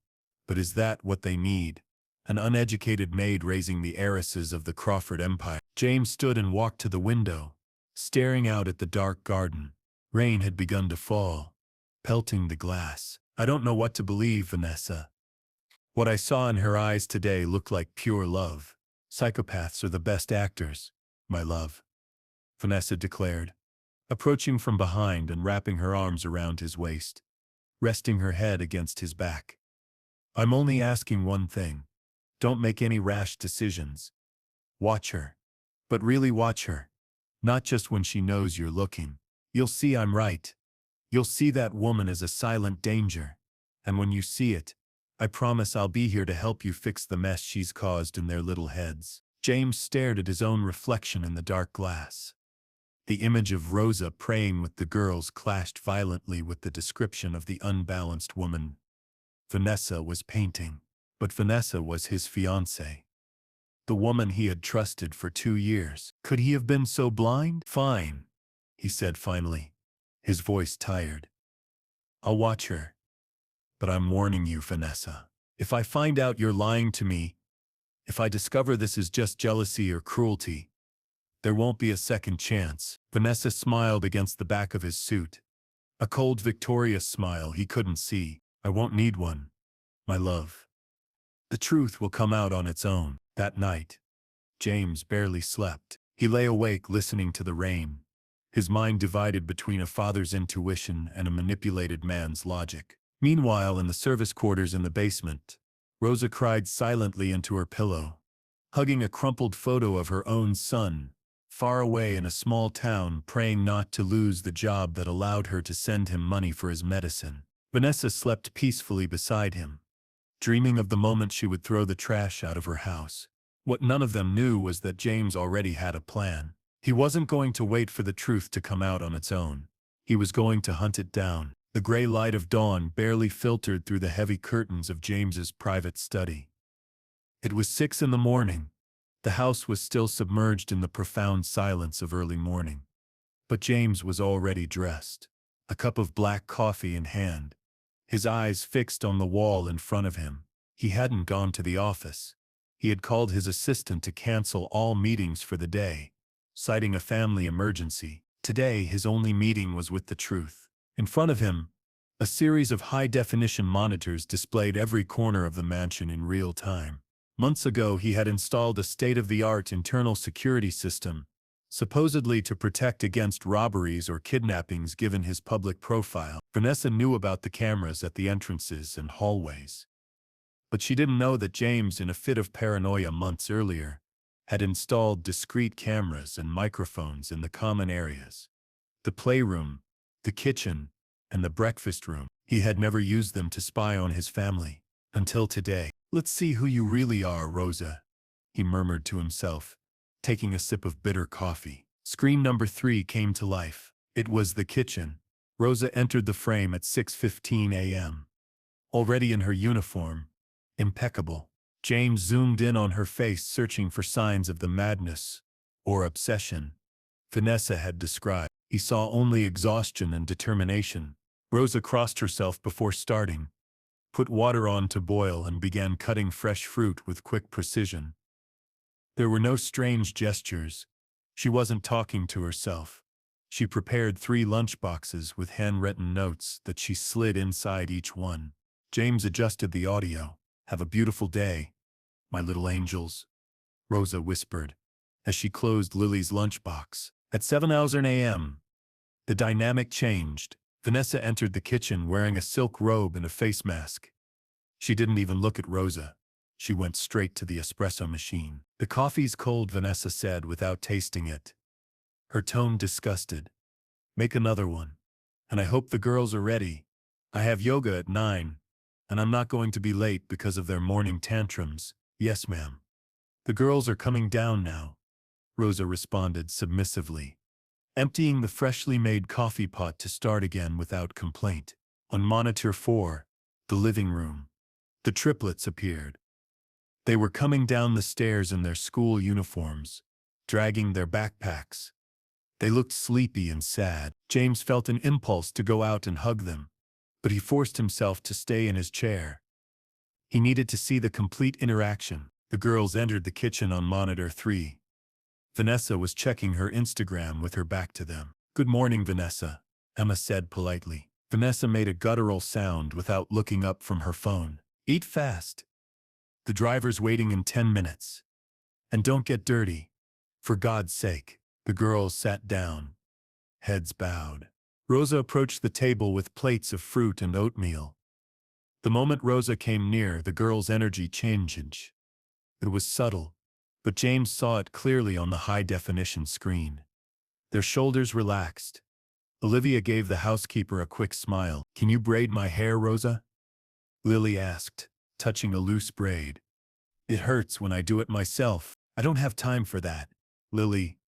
But is that what they need? An uneducated maid raising the heiresses of the Crawford Empire. James stood and walked to the window, staring out at the dark garden. Rain had begun to fall, pelting the glass. I don't know what to believe, Vanessa. What I saw in her eyes today looked like pure love. Psychopaths are the best actors, my love, Vanessa declared, approaching from behind and wrapping her arms around his waist, resting her head against his back. I'm only asking one thing. Don't make any rash decisions. Watch her. But really watch her. Not just when she knows you're looking. You'll see I'm right. You'll see that woman is a silent danger. And when you see it, I promise I'll be here to help you fix the mess she's caused in their little heads. James stared at his own reflection in the dark glass. The image of Rosa praying with the girls clashed violently with the description of the unbalanced woman Vanessa was painting. But Vanessa was his fiancée. The woman he had trusted for 2 years. Could he have been so blind? Fine, he said finally, his voice tired. I'll watch her. But I'm warning you, Vanessa. If I find out you're lying to me, if I discover this is just jealousy or cruelty, there won't be a second chance. Vanessa smiled against the back of his suit. A cold, victorious smile he couldn't see. I won't need one, my love. The truth will come out on its own. That night, James barely slept. He lay awake listening to the rain, his mind divided between a father's intuition and a manipulated man's logic. Meanwhile, in the service quarters in the basement, Rosa cried silently into her pillow, hugging a crumpled photo of her own son, far away in a small town, praying not to lose the job that allowed her to send him money for his medicine. Vanessa slept peacefully beside him, dreaming of the moment she would throw the trash out of her house. What none of them knew was that James already had a plan. He wasn't going to wait for the truth to come out on its own. He was going to hunt it down. The gray light of dawn barely filtered through the heavy curtains of James's private study. It was 6 in the morning. The house was still submerged in the profound silence of early morning. But James was already dressed, a cup of black coffee in hand, his eyes fixed on the wall in front of him. He hadn't gone to the office. He had called his assistant to cancel all meetings for the day, citing a family emergency. Today, his only meeting was with the truth. In front of him, a series of high-definition monitors displayed every corner of the mansion in real time. Months ago, he had installed a state-of-the-art internal security system, supposedly to protect against robberies or kidnappings given his public profile. Vanessa knew about the cameras at the entrances and hallways. But she didn't know that James, in a fit of paranoia months earlier, had installed discrete cameras and microphones in the common areas. The playroom, the kitchen, and the breakfast room. He had never used them to spy on his family, until today. Let's see who you really are, Rosa, he murmured to himself, taking a sip of bitter coffee. Screen number 3 came to life. It was the kitchen. Rosa entered the frame at 6:15 a.m. Already in her uniform, impeccable. James zoomed in on her face, searching for signs of the madness or obsession Vanessa had described. He saw only exhaustion and determination. Rosa crossed herself before starting, put water on to boil, and began cutting fresh fruit with quick precision. There were no strange gestures. She wasn't talking to herself. She prepared 3 lunchboxes with handwritten notes that she slid inside each one. James adjusted the audio. Have a beautiful day, my little angels, Rosa whispered, as she closed Lily's lunchbox. At 7:00 a.m., the dynamic changed. Vanessa entered the kitchen wearing a silk robe and a face mask. She didn't even look at Rosa. She went straight to the espresso machine. The coffee's cold, Vanessa said without tasting it, her tone disgusted. Make another one. And I hope the girls are ready. I have yoga at 9, and I'm not going to be late because of their morning tantrums. Yes, ma'am. The girls are coming down now, Rosa responded submissively, emptying the freshly made coffee pot to start again without complaint. On monitor 4, the living room, the triplets appeared. They were coming down the stairs in their school uniforms, dragging their backpacks. They looked sleepy and sad. James felt an impulse to go out and hug them, but he forced himself to stay in his chair. He needed to see the complete interaction. The girls entered the kitchen on monitor 3. Vanessa was checking her Instagram with her back to them. "Good morning, Vanessa," Emma said politely. Vanessa made a guttural sound without looking up from her phone. "Eat fast. The driver's waiting in 10 minutes. And don't get dirty. For God's sake." The girls sat down, heads bowed. Rosa approached the table with plates of fruit and oatmeal. The moment Rosa came near, the girls' energy changed. It was subtle, but James saw it clearly on the high-definition screen. Their shoulders relaxed. Olivia gave the housekeeper a quick smile. "Can you braid my hair, Rosa?" Lily asked, touching a loose braid. "It hurts when I do it myself. I don't have time for that." "Lily,"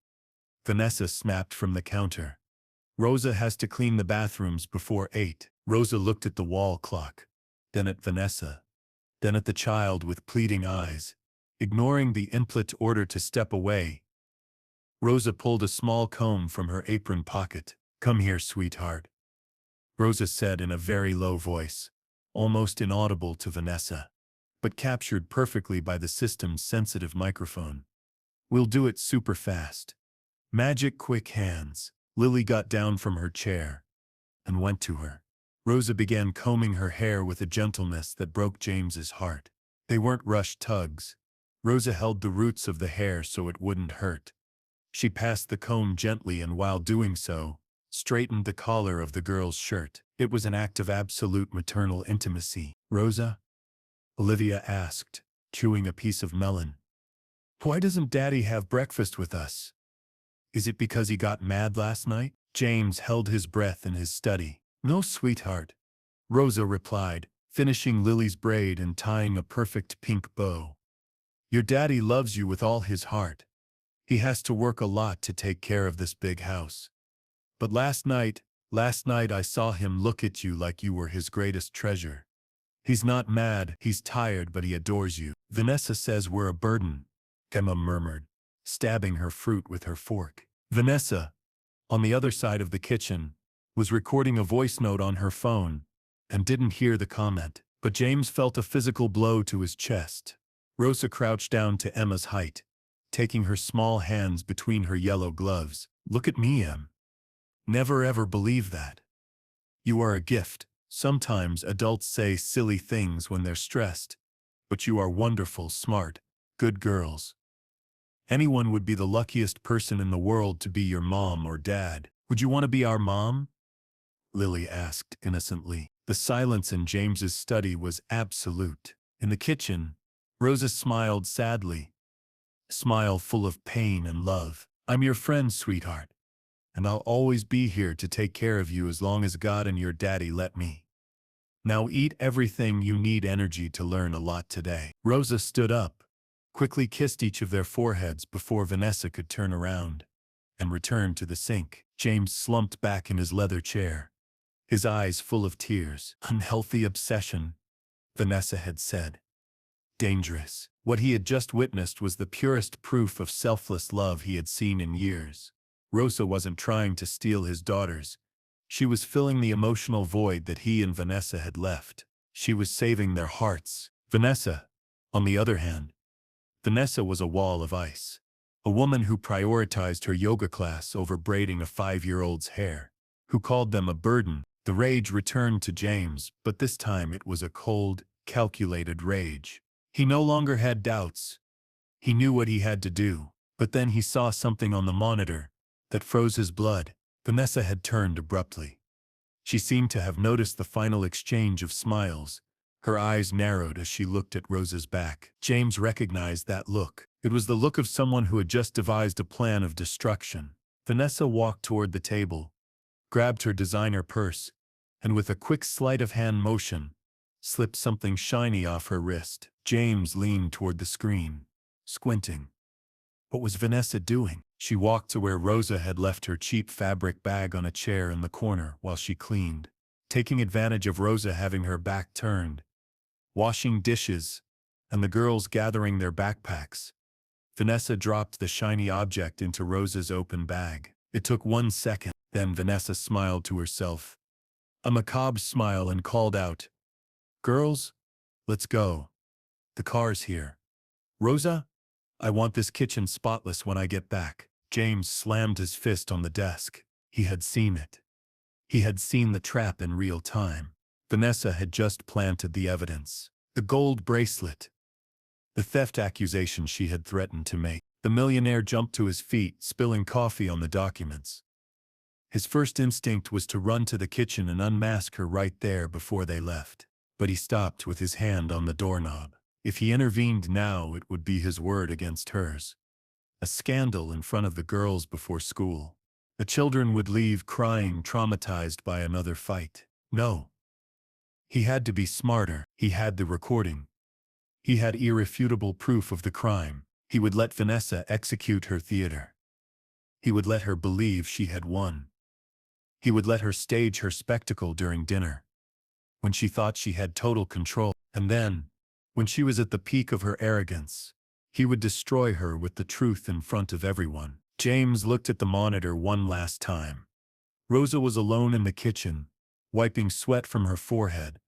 Vanessa snapped from the counter. "Rosa has to clean the bathrooms before 8. Rosa looked at the wall clock, then at Vanessa, then at the child with pleading eyes, ignoring the implicit order to step away. Rosa pulled a small comb from her apron pocket. "Come here, sweetheart," Rosa said in a very low voice, almost inaudible to Vanessa, but captured perfectly by the system's sensitive microphone. "We'll do it super fast. Magic quick hands." Lily got down from her chair and went to her. Rosa began combing her hair with a gentleness that broke James's heart. They weren't rushed tugs. Rosa held the roots of the hair so it wouldn't hurt. She passed the comb gently and while doing so, straightened the collar of the girl's shirt. It was an act of absolute maternal intimacy. "Rosa?" Olivia asked, chewing a piece of melon. "Why doesn't Daddy have breakfast with us? Is it because he got mad last night?" James held his breath in his study. "No, sweetheart," Rosa replied, finishing Lily's braid and tying a perfect pink bow. "Your daddy loves you with all his heart. He has to work a lot to take care of this big house. But last night I saw him look at you like you were his greatest treasure. He's not mad, he's tired, but he adores you." "Vanessa says we're a burden," Emma murmured, stabbing her fruit with her fork. Vanessa, on the other side of the kitchen, was recording a voice note on her phone and didn't hear the comment. But James felt a physical blow to his chest. Rosa crouched down to Emma's height, taking her small hands between her yellow gloves. "Look at me, Em. Never ever believe that. You are a gift. Sometimes adults say silly things when they're stressed, but you are wonderful, smart, good girls. Anyone would be the luckiest person in the world to be your mom or dad. Would you want to be our mom?" Lily asked innocently. The silence in James's study was absolute. In the kitchen, Rosa smiled sadly, a smile full of pain and love. "I'm your friend, sweetheart, and I'll always be here to take care of you as long as God and your daddy let me. Now eat everything you need energy to learn a lot today." Rosa stood up, quickly kissed each of their foreheads before Vanessa could turn around, and returned to the sink. James slumped back in his leather chair, his eyes full of tears. "Unhealthy obsession," Vanessa had said. "Dangerous." What he had just witnessed was the purest proof of selfless love he had seen in years. Rosa wasn't trying to steal his daughters. She was filling the emotional void that he and Vanessa had left. She was saving their hearts. Vanessa, on the other hand, Vanessa was a wall of ice. A woman who prioritized her yoga class over braiding a 5-year-old's hair, who called them a burden. The rage returned to James, but this time it was a cold, calculated rage. He no longer had doubts. He knew what he had to do. But then he saw something on the monitor that froze his blood. Vanessa had turned abruptly. She seemed to have noticed the final exchange of smiles. Her eyes narrowed as she looked at Rosa's back. James recognized that look. It was the look of someone who had just devised a plan of destruction. Vanessa walked toward the table, grabbed her designer purse, and with a quick sleight of hand motion, slipped something shiny off her wrist. James leaned toward the screen, squinting. What was Vanessa doing? She walked to where Rosa had left her cheap fabric bag on a chair in the corner while she cleaned. Taking advantage of Rosa having her back turned, washing dishes, and the girls gathering their backpacks. Vanessa dropped the shiny object into Rosa's open bag. It took 1 second, then Vanessa smiled to herself, a macabre smile, and called out, "Girls, let's go. The car's here. Rosa, I want this kitchen spotless when I get back." James slammed his fist on the desk. He had seen it. He had seen the trap in real time. Vanessa had just planted the evidence. The gold bracelet. The theft accusation she had threatened to make. The millionaire jumped to his feet, spilling coffee on the documents. His first instinct was to run to the kitchen and unmask her right there before they left. But he stopped with his hand on the doorknob. If he intervened now, it would be his word against hers. A scandal in front of the girls before school. The children would leave crying, traumatized by another fight. No. He had to be smarter. He had the recording. He had irrefutable proof of the crime. He would let Vanessa execute her theater. He would let her believe she had won. He would let her stage her spectacle during dinner, when she thought she had total control. And then, when she was at the peak of her arrogance, he would destroy her with the truth in front of everyone. James looked at the monitor one last time. Rosa was alone in the kitchen, wiping sweat from her forehead,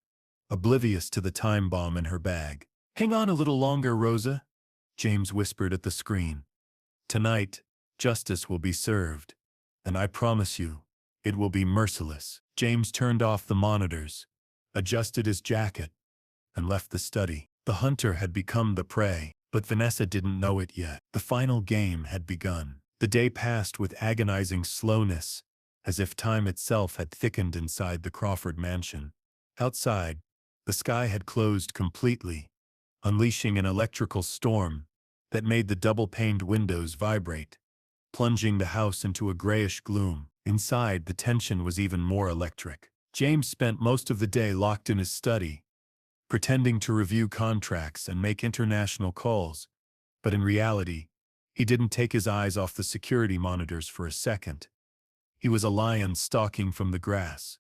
oblivious to the time bomb in her bag. "Hang on a little longer, Rosa," James whispered at the screen. "Tonight, justice will be served, and I promise you, it will be merciless." James turned off the monitors, adjusted his jacket, and left the study. The hunter had become the prey, but Vanessa didn't know it yet. The final game had begun. The day passed with agonizing slowness, as if time itself had thickened inside the Crawford mansion. Outside, the sky had closed completely, unleashing an electrical storm that made the double-paned windows vibrate, plunging the house into a grayish gloom. Inside, the tension was even more electric. James spent most of the day locked in his study, pretending to review contracts and make international calls, but in reality, he didn't take his eyes off the security monitors for a second. He was a lion stalking from the grass,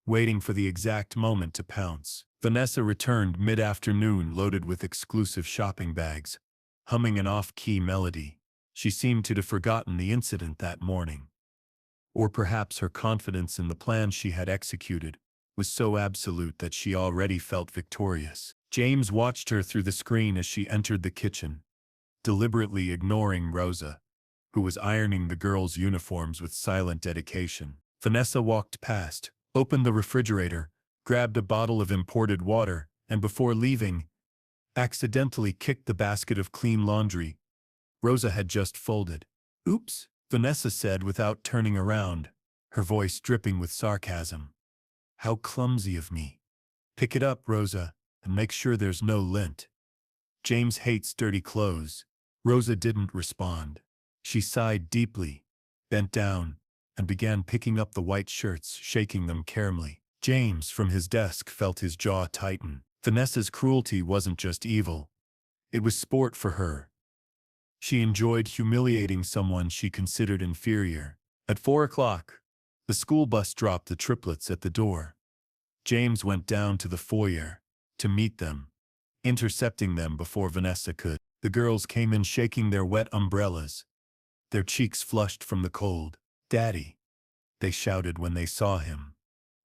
waiting for the exact moment to pounce. Vanessa returned mid-afternoon loaded with exclusive shopping bags, humming an off-key melody. She seemed to have forgotten the incident that morning. Or perhaps her confidence in the plan she had executed was so absolute that she already felt victorious. James watched her through the screen as she entered the kitchen, deliberately ignoring Rosa, who was ironing the girls' uniforms with silent dedication. Vanessa walked past, opened the refrigerator, grabbed a bottle of imported water, and before leaving, accidentally kicked the basket of clean laundry Rosa had just folded. "Oops," Vanessa said without turning around, her voice dripping with sarcasm. "How clumsy of me. Pick it up, Rosa, and make sure there's no lint." James hates dirty clothes. Rosa didn't respond. She sighed deeply, bent down, and began picking up the white shirts, shaking them carefully. James, from his desk, felt his jaw tighten. Vanessa's cruelty wasn't just evil. It was sport for her. She enjoyed humiliating someone she considered inferior. At 4 o'clock, the school bus dropped the triplets at the door. James went down to the foyer to meet them, intercepting them before Vanessa could. The girls came in shaking their wet umbrellas, their cheeks flushed from the cold. "Daddy," they shouted when they saw him,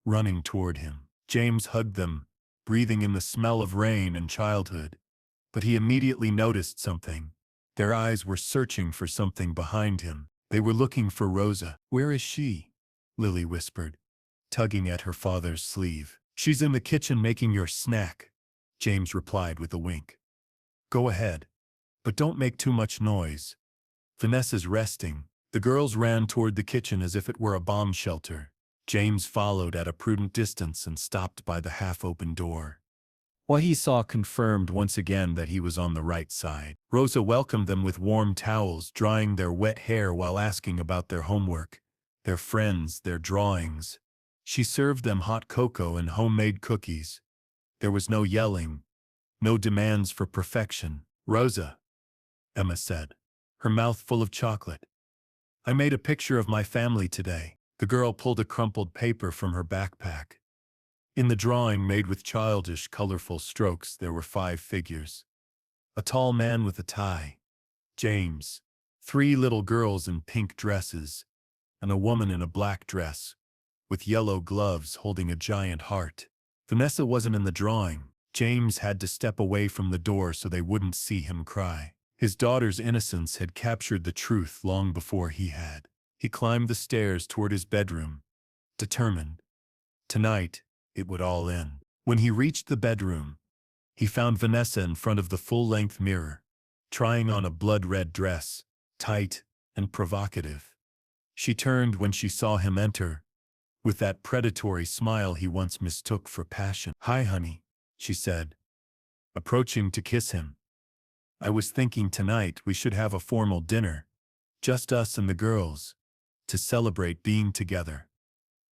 running toward him. James hugged them, breathing in the smell of rain and childhood. But he immediately noticed something. Their eyes were searching for something behind him. They were looking for Rosa. "Where is she?" Lily whispered, tugging at her father's sleeve. "She's in the kitchen making your snack," James replied with a wink. "Go ahead, but don't make too much noise. Vanessa's resting." The girls ran toward the kitchen as if it were a bomb shelter. James followed at a prudent distance and stopped by the half-open door. What he saw confirmed once again that he was on the right side. Rosa welcomed them with warm towels, drying their wet hair while asking about their homework, their friends, their drawings. She served them hot cocoa and homemade cookies. There was no yelling, no demands for perfection. "Rosa," Emma said, her mouth full of chocolate, "I made a picture of my family today." The girl pulled a crumpled paper from her backpack. In the drawing, made with childish, colorful strokes, there were 5 figures. a tall man with a tie, James, three little girls in pink dresses, and a woman in a black dress, with yellow gloves holding a giant heart. Vanessa wasn't in the drawing. James had to step away from the door so they wouldn't see him cry. His daughter's innocence had captured the truth long before he had. He climbed the stairs toward his bedroom, determined. Tonight, it would all end. When he reached the bedroom, he found Vanessa in front of the full-length mirror, trying on a blood-red dress, tight and provocative. She turned when she saw him enter, with that predatory smile he once mistook for passion. "Hi, honey," she said, approaching to kiss him. "I was thinking tonight we should have a formal dinner, just us and the girls, to celebrate being together.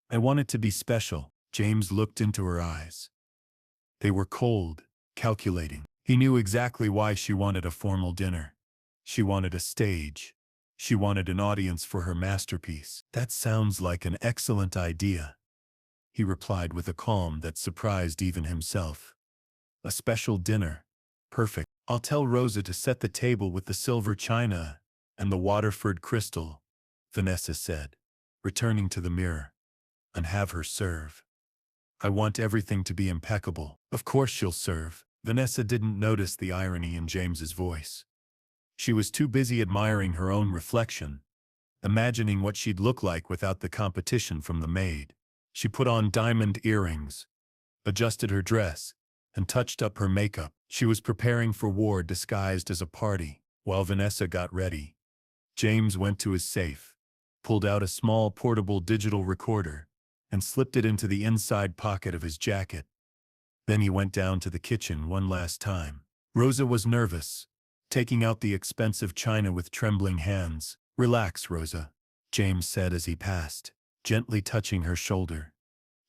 I want it to be special." James looked into her eyes. They were cold, calculating. He knew exactly why she wanted a formal dinner. She wanted a stage. She wanted an audience for her masterpiece. "That sounds like an excellent idea," he replied with a calm that surprised even himself. "A special dinner. Perfect. I'll tell Rosa to set the table with the silver china and the Waterford crystal," Vanessa said, returning to the mirror, "and have her serve. I want everything to be impeccable." "Of course she'll serve." Vanessa didn't notice the irony in James's voice. She was too busy admiring her own reflection, imagining what she'd look like without the competition from the maid. She put on diamond earrings, adjusted her dress, and touched up her makeup. She was preparing for war disguised as a party. While Vanessa got ready, James went to his safe, pulled out a small portable digital recorder, and slipped it into the inside pocket of his jacket. Then he went down to the kitchen one last time. Rosa was nervous, taking out the expensive china with trembling hands. "Relax, Rosa," James said as he passed, gently touching her shoulder.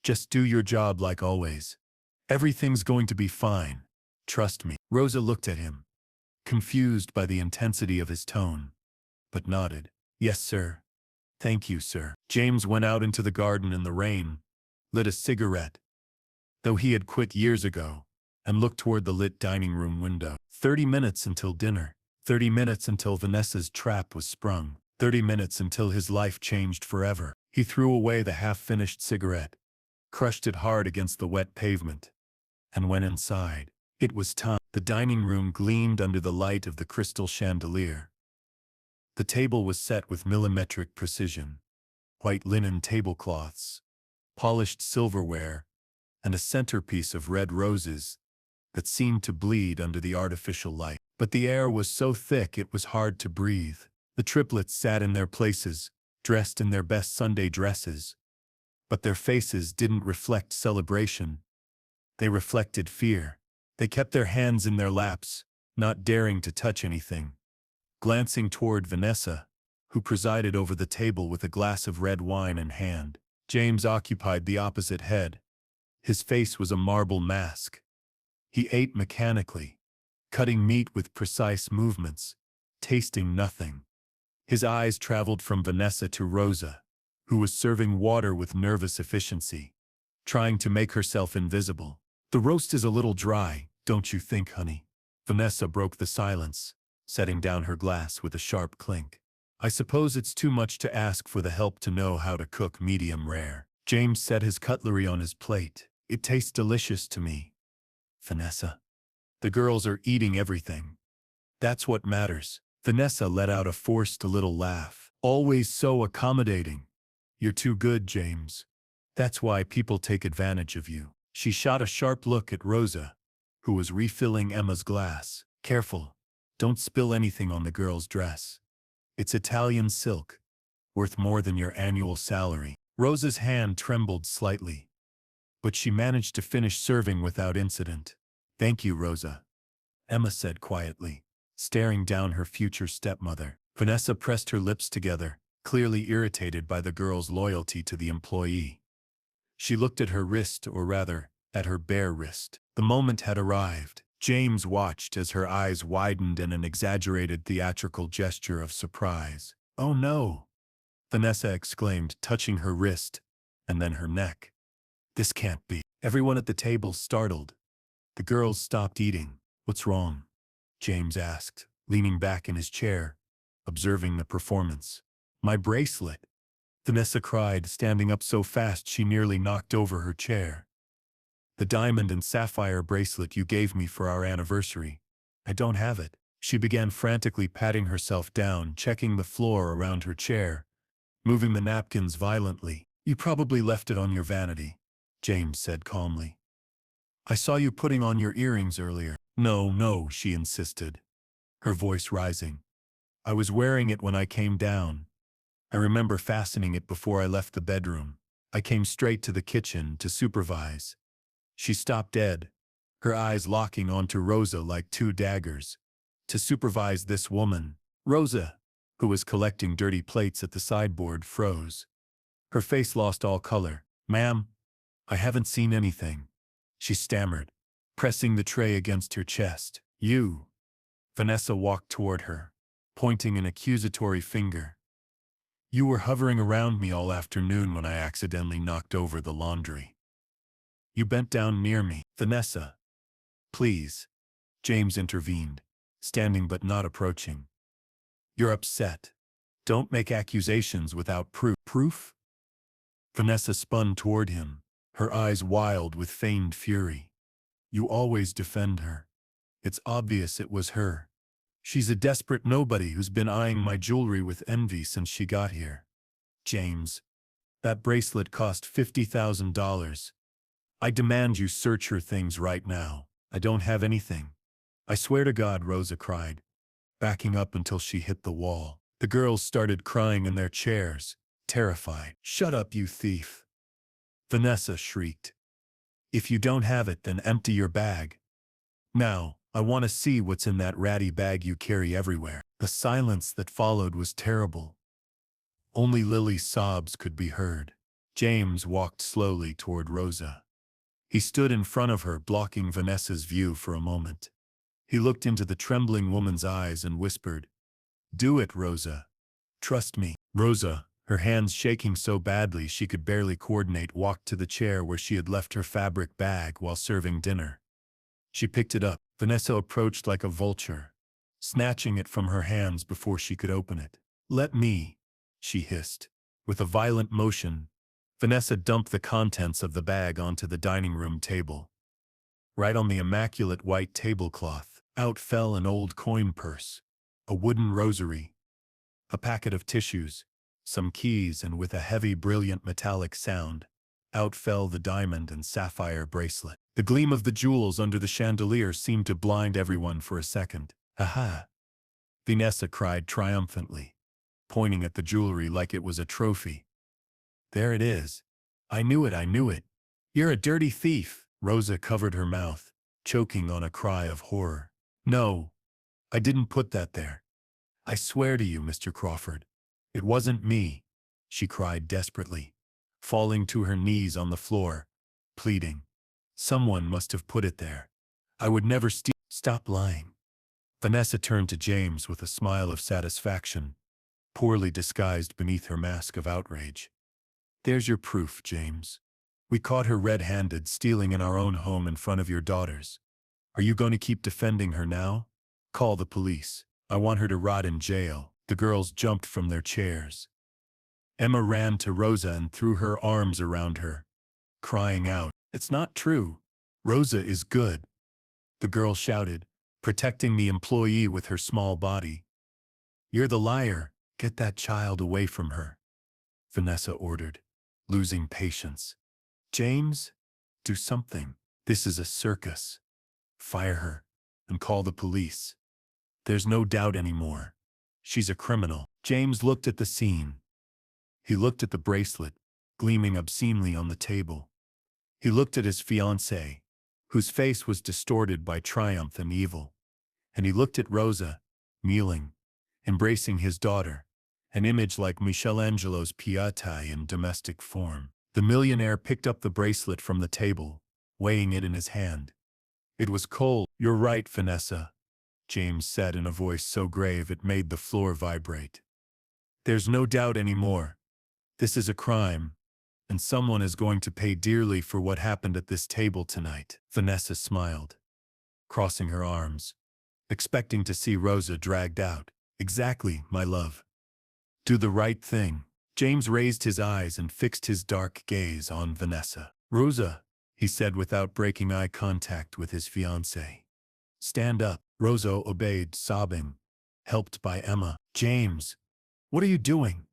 "Just do your job like always. Everything's going to be fine. Trust me." Rosa looked at him, confused by the intensity of his tone, but nodded. "Yes, sir. Thank you, sir." James went out into the garden in the rain, lit a cigarette, though he had quit years ago, and looked toward the lit dining room window. 30 minutes until dinner. 30 minutes until Vanessa's trap was sprung. 30 minutes until his life changed forever. He threw away the half-finished cigarette, crushed it hard against the wet pavement, and went inside. It was time. The dining room gleamed under the light of the crystal chandelier. The table was set with millimetric precision. White linen tablecloths, polished silverware, and a centerpiece of red roses that seemed to bleed under the artificial light. But the air was so thick it was hard to breathe. The triplets sat in their places, dressed in their best Sunday dresses. But their faces didn't reflect celebration. They reflected fear. They kept their hands in their laps, not daring to touch anything. Glancing toward Vanessa, who presided over the table with a glass of red wine in hand, James occupied the opposite head. His face was a marble mask. He ate mechanically, cutting meat with precise movements, tasting nothing. His eyes traveled from Vanessa to Rosa, who was serving water with nervous efficiency, trying to make herself invisible. "The roast is a little dry, don't you think, honey?" Vanessa broke the silence, setting down her glass with a sharp clink. "I suppose it's too much to ask for the help to know how to cook medium rare." James set his cutlery on his plate. "It tastes delicious to me, Vanessa. The girls are eating everything. That's what matters." Vanessa let out a forced little laugh. "Always so accommodating. You're too good, James. That's why people take advantage of you." She shot a sharp look at Rosa, who was refilling Emma's glass. "Careful. Don't spill anything on the girl's dress. It's Italian silk, worth more than your annual salary." Rosa's hand trembled slightly, but she managed to finish serving without incident. "Thank you, Rosa," Emma said quietly, staring down her future stepmother. Vanessa pressed her lips together, clearly irritated by the girl's loyalty to the employee. She looked at her wrist, or rather, at her bare wrist. The moment had arrived. James watched as her eyes widened in an exaggerated theatrical gesture of surprise. "Oh no!" Vanessa exclaimed, touching her wrist, and then her neck. "This can't be." Everyone at the table startled. The girls stopped eating. "What's wrong?" James asked, leaning back in his chair, observing the performance. My bracelet, Vanessa cried, standing up so fast she nearly knocked over her chair. The diamond and sapphire bracelet you gave me for our anniversary. I don't have it. She began frantically patting herself down, checking the floor around her chair, moving the napkins violently. You probably left it on your vanity, James said calmly. I saw you putting on your earrings earlier. No, she insisted, her voice rising. I was wearing it when I came down. I remember fastening it before I left the bedroom. I came straight to the kitchen to supervise. She stopped dead, her eyes locking onto Rosa like two daggers. To supervise this woman. Rosa, who was collecting dirty plates at the sideboard, froze. Her face lost all color. Ma'am, I haven't seen anything, she stammered, pressing the tray against her chest. You. Vanessa walked toward her, pointing an accusatory finger. You were hovering around me all afternoon when I accidentally knocked over the laundry. You bent down near me. Vanessa. Please. James intervened, standing but not approaching. You're upset. Don't make accusations without proof. Proof? Vanessa spun toward him, her eyes wild with feigned fury. You always defend her. It's obvious it was her. She's a desperate nobody who's been eyeing my jewelry with envy since she got here. James, that bracelet cost $50,000. I demand you search her things right now. I don't have anything. I swear to God, Rosa cried, backing up until she hit the wall. The girls started crying in their chairs, terrified. Shut up, you thief! Vanessa shrieked. If you don't have it, then empty your bag. Now, I want to see what's in that ratty bag you carry everywhere. The silence that followed was terrible. Only Lily's sobs could be heard. James walked slowly toward Rosa. He stood in front of her, blocking Vanessa's view for a moment. He looked into the trembling woman's eyes and whispered, Do it, Rosa. Trust me. Rosa, her hands shaking so badly she could barely coordinate, walked to the chair where she had left her fabric bag while serving dinner. She picked it up. Vanessa approached like a vulture, snatching it from her hands before she could open it. Let me, she hissed. With a violent motion, Vanessa dumped the contents of the bag onto the dining room table. Right on the immaculate white tablecloth, out fell an old coin purse, a wooden rosary, a packet of tissues, some keys, and with a heavy, brilliant metallic sound, out fell the diamond and sapphire bracelet. The gleam of the jewels under the chandelier seemed to blind everyone for a second. Aha! Vanessa cried triumphantly, pointing at the jewelry like it was a trophy. There it is. I knew it. You're a dirty thief. Rosa covered her mouth, choking on a cry of horror. No, I didn't put that there. I swear to you, Mr. Crawford, it wasn't me, she cried desperately, falling to her knees on the floor, pleading. Someone must have put it there. I would never steal. Stop lying. Vanessa turned to James with a smile of satisfaction, poorly disguised beneath her mask of outrage. There's your proof, James. We caught her red-handed stealing in our own home in front of your daughters. Are you going to keep defending her now? Call the police. I want her to rot in jail. The girls jumped from their chairs. Emma ran to Rosa and threw her arms around her, crying out, It's not true. Rosa is good. The girl shouted, protecting the employee with her small body. You're the liar. Get that child away from her, Vanessa ordered, losing patience. James, do something. This is a circus. Fire her and call the police. There's no doubt anymore. She's a criminal. James looked at the scene. He looked at the bracelet, gleaming obscenely on the table. He looked at his fiancée, whose face was distorted by triumph and evil. And he looked at Rosa, kneeling, embracing his daughter, an image like Michelangelo's Pietà in domestic form. The millionaire picked up the bracelet from the table, weighing it in his hand. It was cold. You're right, Vanessa, James said in a voice so grave it made the floor vibrate. There's no doubt anymore. This is a crime, and someone is going to pay dearly for what happened at this table tonight. Vanessa smiled, crossing her arms. expecting to see Rosa dragged out. Exactly, my love. Do the right thing. James raised his eyes and fixed his dark gaze on Vanessa. Rosa, he said without breaking eye contact with his fiancée. Stand up. Rosa obeyed, sobbing, helped by Emma. James, what are you doing?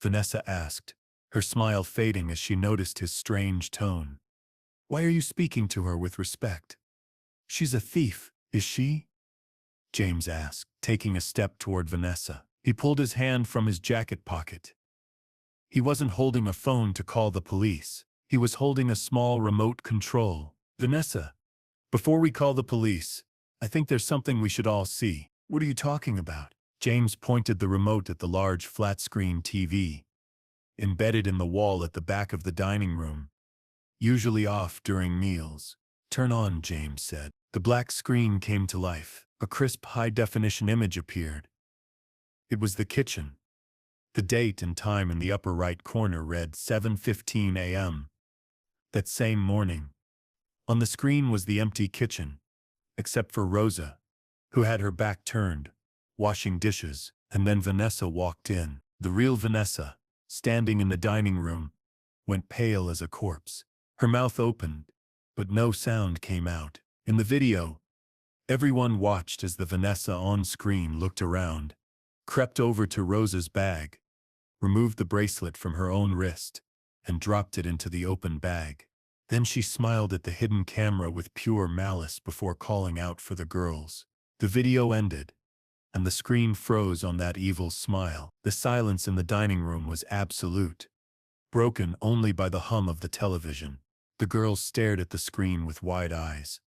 Vanessa asked, her smile fading as she noticed his strange tone. Why are you speaking to her with respect? She's a thief, is she? James asked, taking a step toward Vanessa. He pulled his hand from his jacket pocket. He wasn't holding a phone to call the police. He was holding a small remote control. Vanessa, before we call the police, I think there's something we should all see. What are you talking about? James pointed the remote at the large flat-screen TV, embedded in the wall at the back of the dining room, usually off during meals. Turn on, James said. The black screen came to life. A crisp, high-definition image appeared. It was the kitchen. The date and time in the upper right corner read 7:15 a.m. That same morning. On the screen was the empty kitchen, except for Rosa, who had her back turned, washing dishes, and then Vanessa walked in. The real Vanessa, standing in the dining room, went pale as a corpse. Her mouth opened, but no sound came out. In the video, everyone watched as the Vanessa on screen looked around, crept over to Rosa's bag, removed the bracelet from her own wrist, and dropped it into the open bag. Then she smiled at the hidden camera with pure malice before calling out for the girls. The video ended, and the screen froze on that evil smile. The silence in the dining room was absolute, broken only by the hum of the television. The girls stared at the screen with wide eyes.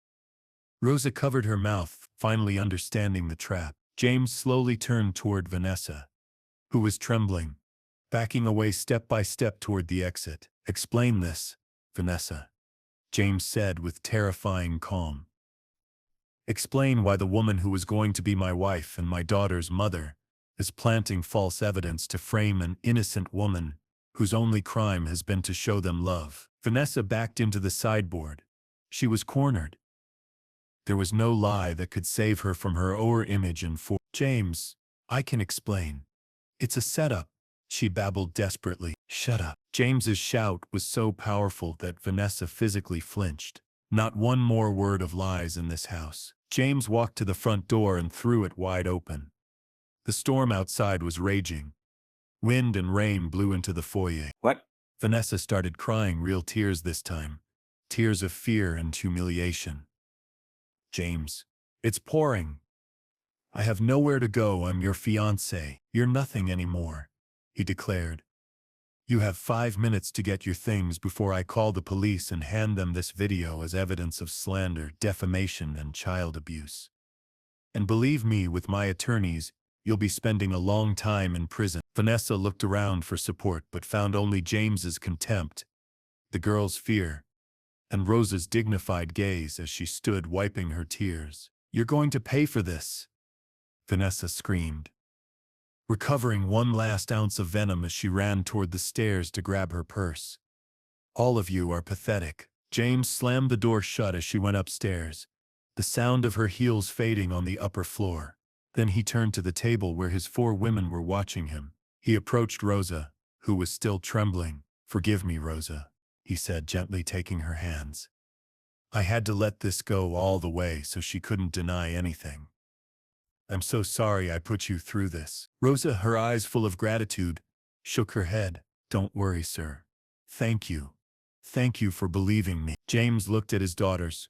Rosa covered her mouth, finally understanding the trap. James slowly turned toward Vanessa, who was trembling, backing away step by step toward the exit. Explain this, Vanessa, James said with terrifying calm. Explain why the woman who was going to be my wife and my daughter's mother is planting false evidence to frame an innocent woman whose only crime has been to show them love. Vanessa backed into the sideboard. She was cornered. There was no lie that could save her from her own image and for James, I can explain. It's a setup, she babbled desperately. Shut up. James's shout was so powerful that Vanessa physically flinched. Not one more word of lies in this house. James walked to the front door and threw it wide open. The storm outside was raging. Wind and rain blew into the foyer. What? Vanessa started crying, real tears this time. Tears of fear and humiliation. James, it's pouring. I have nowhere to go. I'm your fiancé. You're nothing anymore, he declared. You have 5 minutes to get your things before I call the police and hand them this video as evidence of slander, defamation, and child abuse. And believe me, with my attorneys, you'll be spending a long time in prison. Vanessa looked around for support but found only James's contempt, the girl's fear, and Rosa's dignified gaze as she stood wiping her tears. You're going to pay for this, Vanessa screamed, recovering one last ounce of venom as she ran toward the stairs to grab her purse. All of you are pathetic. James slammed the door shut as she went upstairs, the sound of her heels fading on the upper floor. Then he turned to the table where his 4 women were watching him. He approached Rosa, who was still trembling. Forgive me, Rosa, he said, gently taking her hands. I had to let this go all the way so she couldn't deny anything. I'm so sorry I put you through this. Rosa, her eyes full of gratitude, shook her head. Don't worry, sir. Thank you. Thank you for believing me. James looked at his daughters,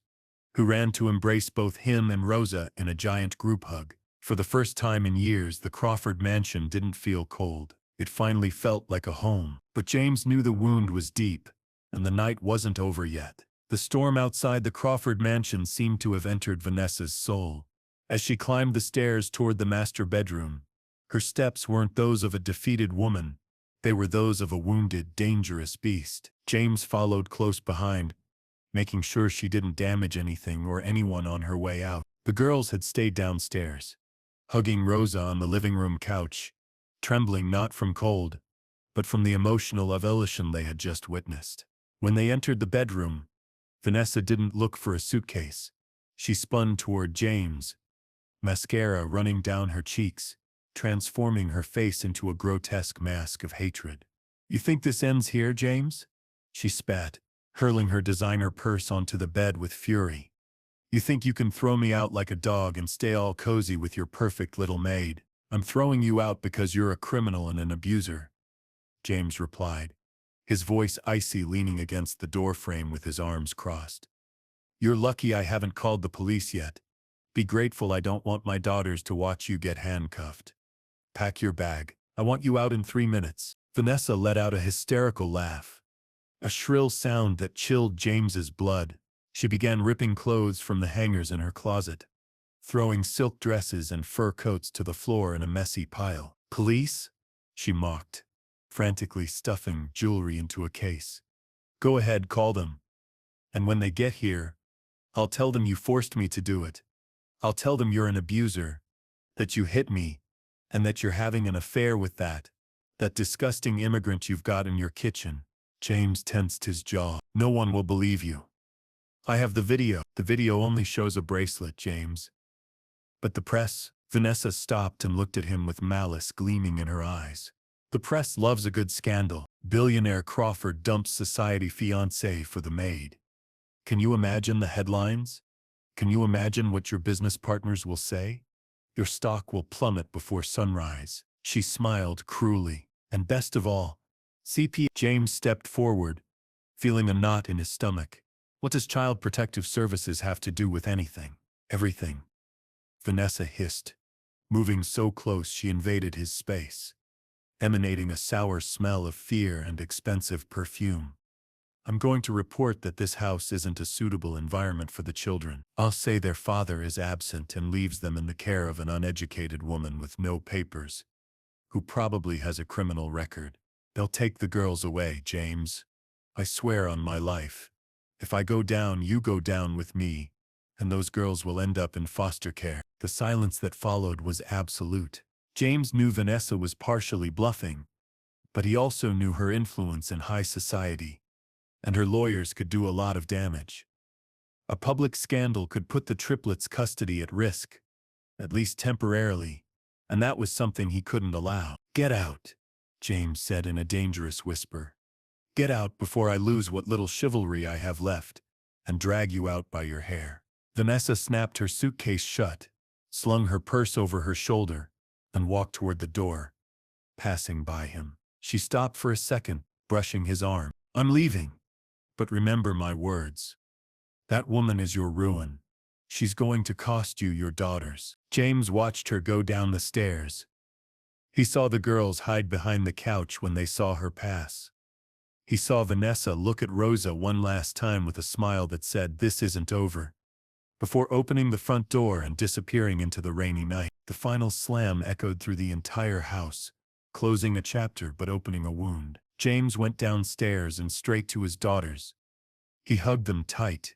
who ran to embrace both him and Rosa in a giant group hug. For the first time in years, the Crawford mansion didn't feel cold. It finally felt like a home. But James knew the wound was deep, and the night wasn't over yet. The storm outside the Crawford mansion seemed to have entered Vanessa's soul. As she climbed the stairs toward the master bedroom, her steps weren't those of a defeated woman. They were those of a wounded, dangerous beast. James followed close behind, making sure she didn't damage anything or anyone on her way out. The girls had stayed downstairs, hugging Rosa on the living room couch, trembling not from cold, but from the emotional elation they had just witnessed. When they entered the bedroom, Vanessa didn't look for a suitcase. She spun toward James, mascara running down her cheeks, transforming her face into a grotesque mask of hatred. "You think this ends here, James?" she spat, hurling her designer purse onto the bed with fury. "You think you can throw me out like a dog and stay all cozy with your perfect little maid? I'm throwing you out because you're a criminal and an abuser," James replied, his voice icy, leaning against the doorframe with his arms crossed. "You're lucky I haven't called the police yet. Be grateful I don't want my daughters to watch you get handcuffed. Pack your bag. I want you out in 3 minutes." Vanessa let out a hysterical laugh, a shrill sound that chilled James's blood. She began ripping clothes from the hangers in her closet, throwing silk dresses and fur coats to the floor in a messy pile. "Police?" she mocked, frantically stuffing jewelry into a case. "Go ahead, call them. And when they get here, I'll tell them you forced me to do it. I'll tell them you're an abuser, that you hit me, and that you're having an affair with that disgusting immigrant you've got in your kitchen." James tensed his jaw. "No one will believe you. I have the video." "The video only shows a bracelet, James." "But the press?" Vanessa stopped and looked at him with malice gleaming in her eyes. "The press loves a good scandal. Billionaire Crawford dumps society fiancé for the maid. Can you imagine the headlines? Can you imagine what your business partners will say? Your stock will plummet before sunrise." She smiled cruelly. "And best of all, CP." James stepped forward, feeling a knot in his stomach. "What does Child Protective Services have to do with anything?" "Everything," Vanessa hissed, moving so close she invaded his space, emanating a sour smell of fear and expensive perfume. "I'm going to report that this house isn't a suitable environment for the children. I'll say their father is absent and leaves them in the care of an uneducated woman with no papers, who probably has a criminal record. They'll take the girls away, James. I swear on my life. If I go down, you go down with me, and those girls will end up in foster care." The silence that followed was absolute. James knew Vanessa was partially bluffing, but he also knew her influence in high society, and her lawyers could do a lot of damage. A public scandal could put the triplets' custody at risk, at least temporarily, and that was something he couldn't allow. "Get out," James said in a dangerous whisper. "Get out before I lose what little chivalry I have left, and drag you out by your hair." Vanessa snapped her suitcase shut, slung her purse over her shoulder, and walked toward the door, passing by him. She stopped for a second, brushing his arm. "I'm leaving. But remember my words. That woman is your ruin. She's going to cost you your daughters." James watched her go down the stairs. He saw the girls hide behind the couch when they saw her pass. He saw Vanessa look at Rosa one last time with a smile that said, "This isn't over," before opening the front door and disappearing into the rainy night. The final slam echoed through the entire house, closing a chapter but opening a wound. James went downstairs and straight to his daughters. He hugged them tight,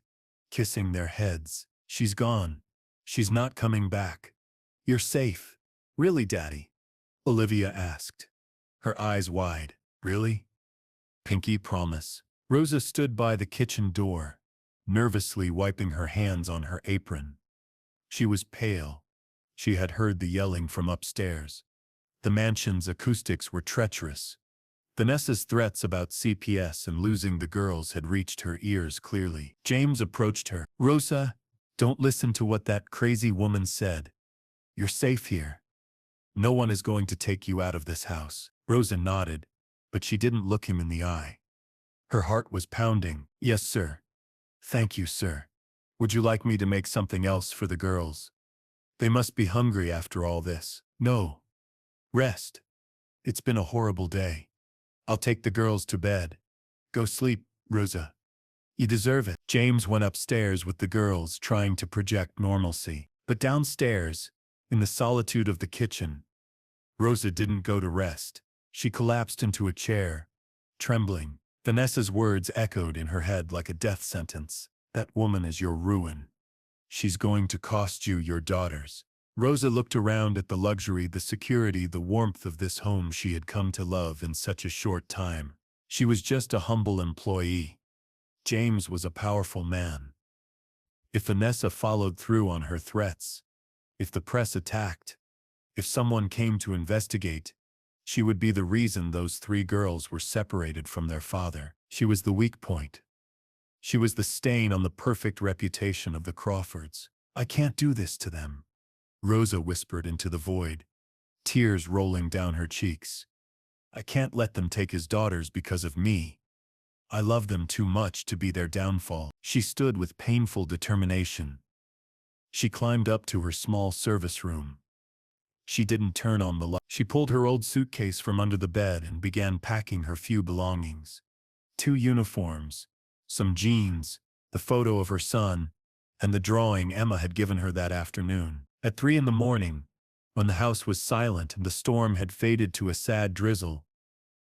kissing their heads. "She's gone. She's not coming back. You're safe." "Really, Daddy?" Olivia asked, her eyes wide. "Really?" "Pinky promise." Rosa stood by the kitchen door, nervously wiping her hands on her apron. She was pale. She had heard the yelling from upstairs. The mansion's acoustics were treacherous. Vanessa's threats about CPS and losing the girls had reached her ears clearly. James approached her. "Rosa, don't listen to what that crazy woman said. You're safe here. No one is going to take you out of this house." Rosa nodded, but she didn't look him in the eye. Her heart was pounding. "Yes, sir. Thank you, sir. Would you like me to make something else for the girls? They must be hungry after all this." "No. Rest. It's been a horrible day. I'll take the girls to bed. Go sleep, Rosa. You deserve it." James went upstairs with the girls, trying to project normalcy. But downstairs, in the solitude of the kitchen, Rosa didn't go to rest. She collapsed into a chair, trembling. Vanessa's words echoed in her head like a death sentence. "That woman is your ruin. She's going to cost you your daughters." Rosa looked around at the luxury, the security, the warmth of this home she had come to love in such a short time. She was just a humble employee. James was a powerful man. If Vanessa followed through on her threats, If the press attacked, if someone came to investigate, she would be the reason those three girls were separated from their father. She was the weak point. She was the stain on the perfect reputation of the Crawfords. I can't do this to them, Rosa whispered into the void, tears rolling down her cheeks. I can't let them take his daughters because of me. I love them too much to be their downfall. She stood with painful determination. She climbed up to her small service room. She didn't turn on the light. She pulled her old suitcase from under the bed and began packing her few belongings. 2 uniforms, some jeans, the photo of her son, and the drawing Emma had given her that afternoon. At 3 in the morning, when the house was silent and the storm had faded to a sad drizzle,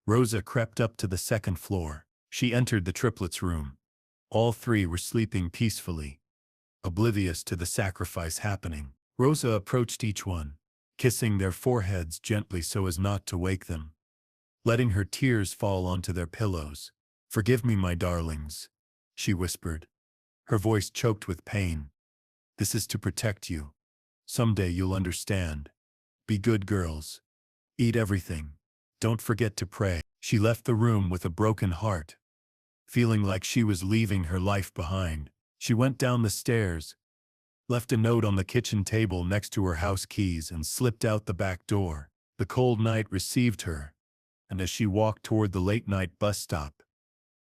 Rosa crept up to the second floor. She entered the triplets' room. All three were sleeping peacefully, oblivious to the sacrifice happening. Rosa approached each one, kissing their foreheads gently so as not to wake them, letting her tears fall onto their pillows. Forgive me, my darlings, she whispered, her voice choked with pain. This is to protect you. Someday you'll understand. Be good girls. Eat everything. Don't forget to pray. She left the room with a broken heart, feeling like she was leaving her life behind. She went down the stairs, left a note on the kitchen table next to her house keys, and slipped out the back door. The cold night received her, and as she walked toward the late-night bus stop,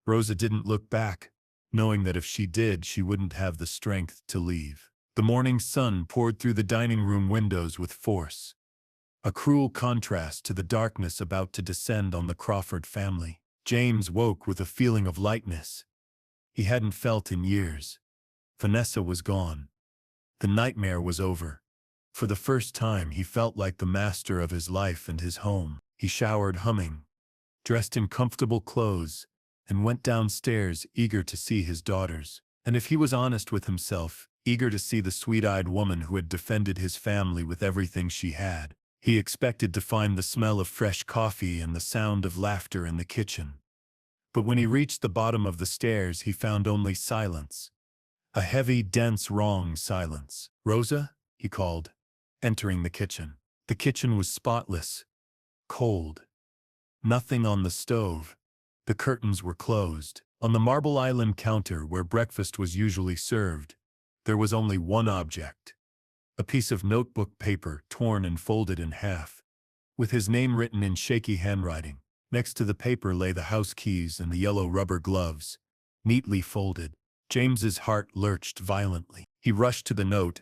Rosa didn't look back, knowing that if she did, she wouldn't have the strength to leave. The morning sun poured through the dining room windows with force, a cruel contrast to the darkness about to descend on the Crawford family. James woke with a feeling of lightness he hadn't felt in years. Vanessa was gone. The nightmare was over. For the first time, he felt like the master of his life and his home. He showered humming, dressed in comfortable clothes, and went downstairs eager to see his daughters. And if he was honest with himself, eager to see the sweet-eyed woman who had defended his family with everything she had. He expected to find the smell of fresh coffee and the sound of laughter in the kitchen. But when he reached the bottom of the stairs, he found only silence. A heavy, dense, wrong silence. Rosa, he called, entering the kitchen. The kitchen was spotless, cold. Nothing on the stove. The curtains were closed. On the Marble Island counter where breakfast was usually served, there was only one object. A piece of notebook paper torn and folded in half, with his name written in shaky handwriting. Next to the paper lay the house keys and the yellow rubber gloves, neatly folded. James's heart lurched violently. He rushed to the note,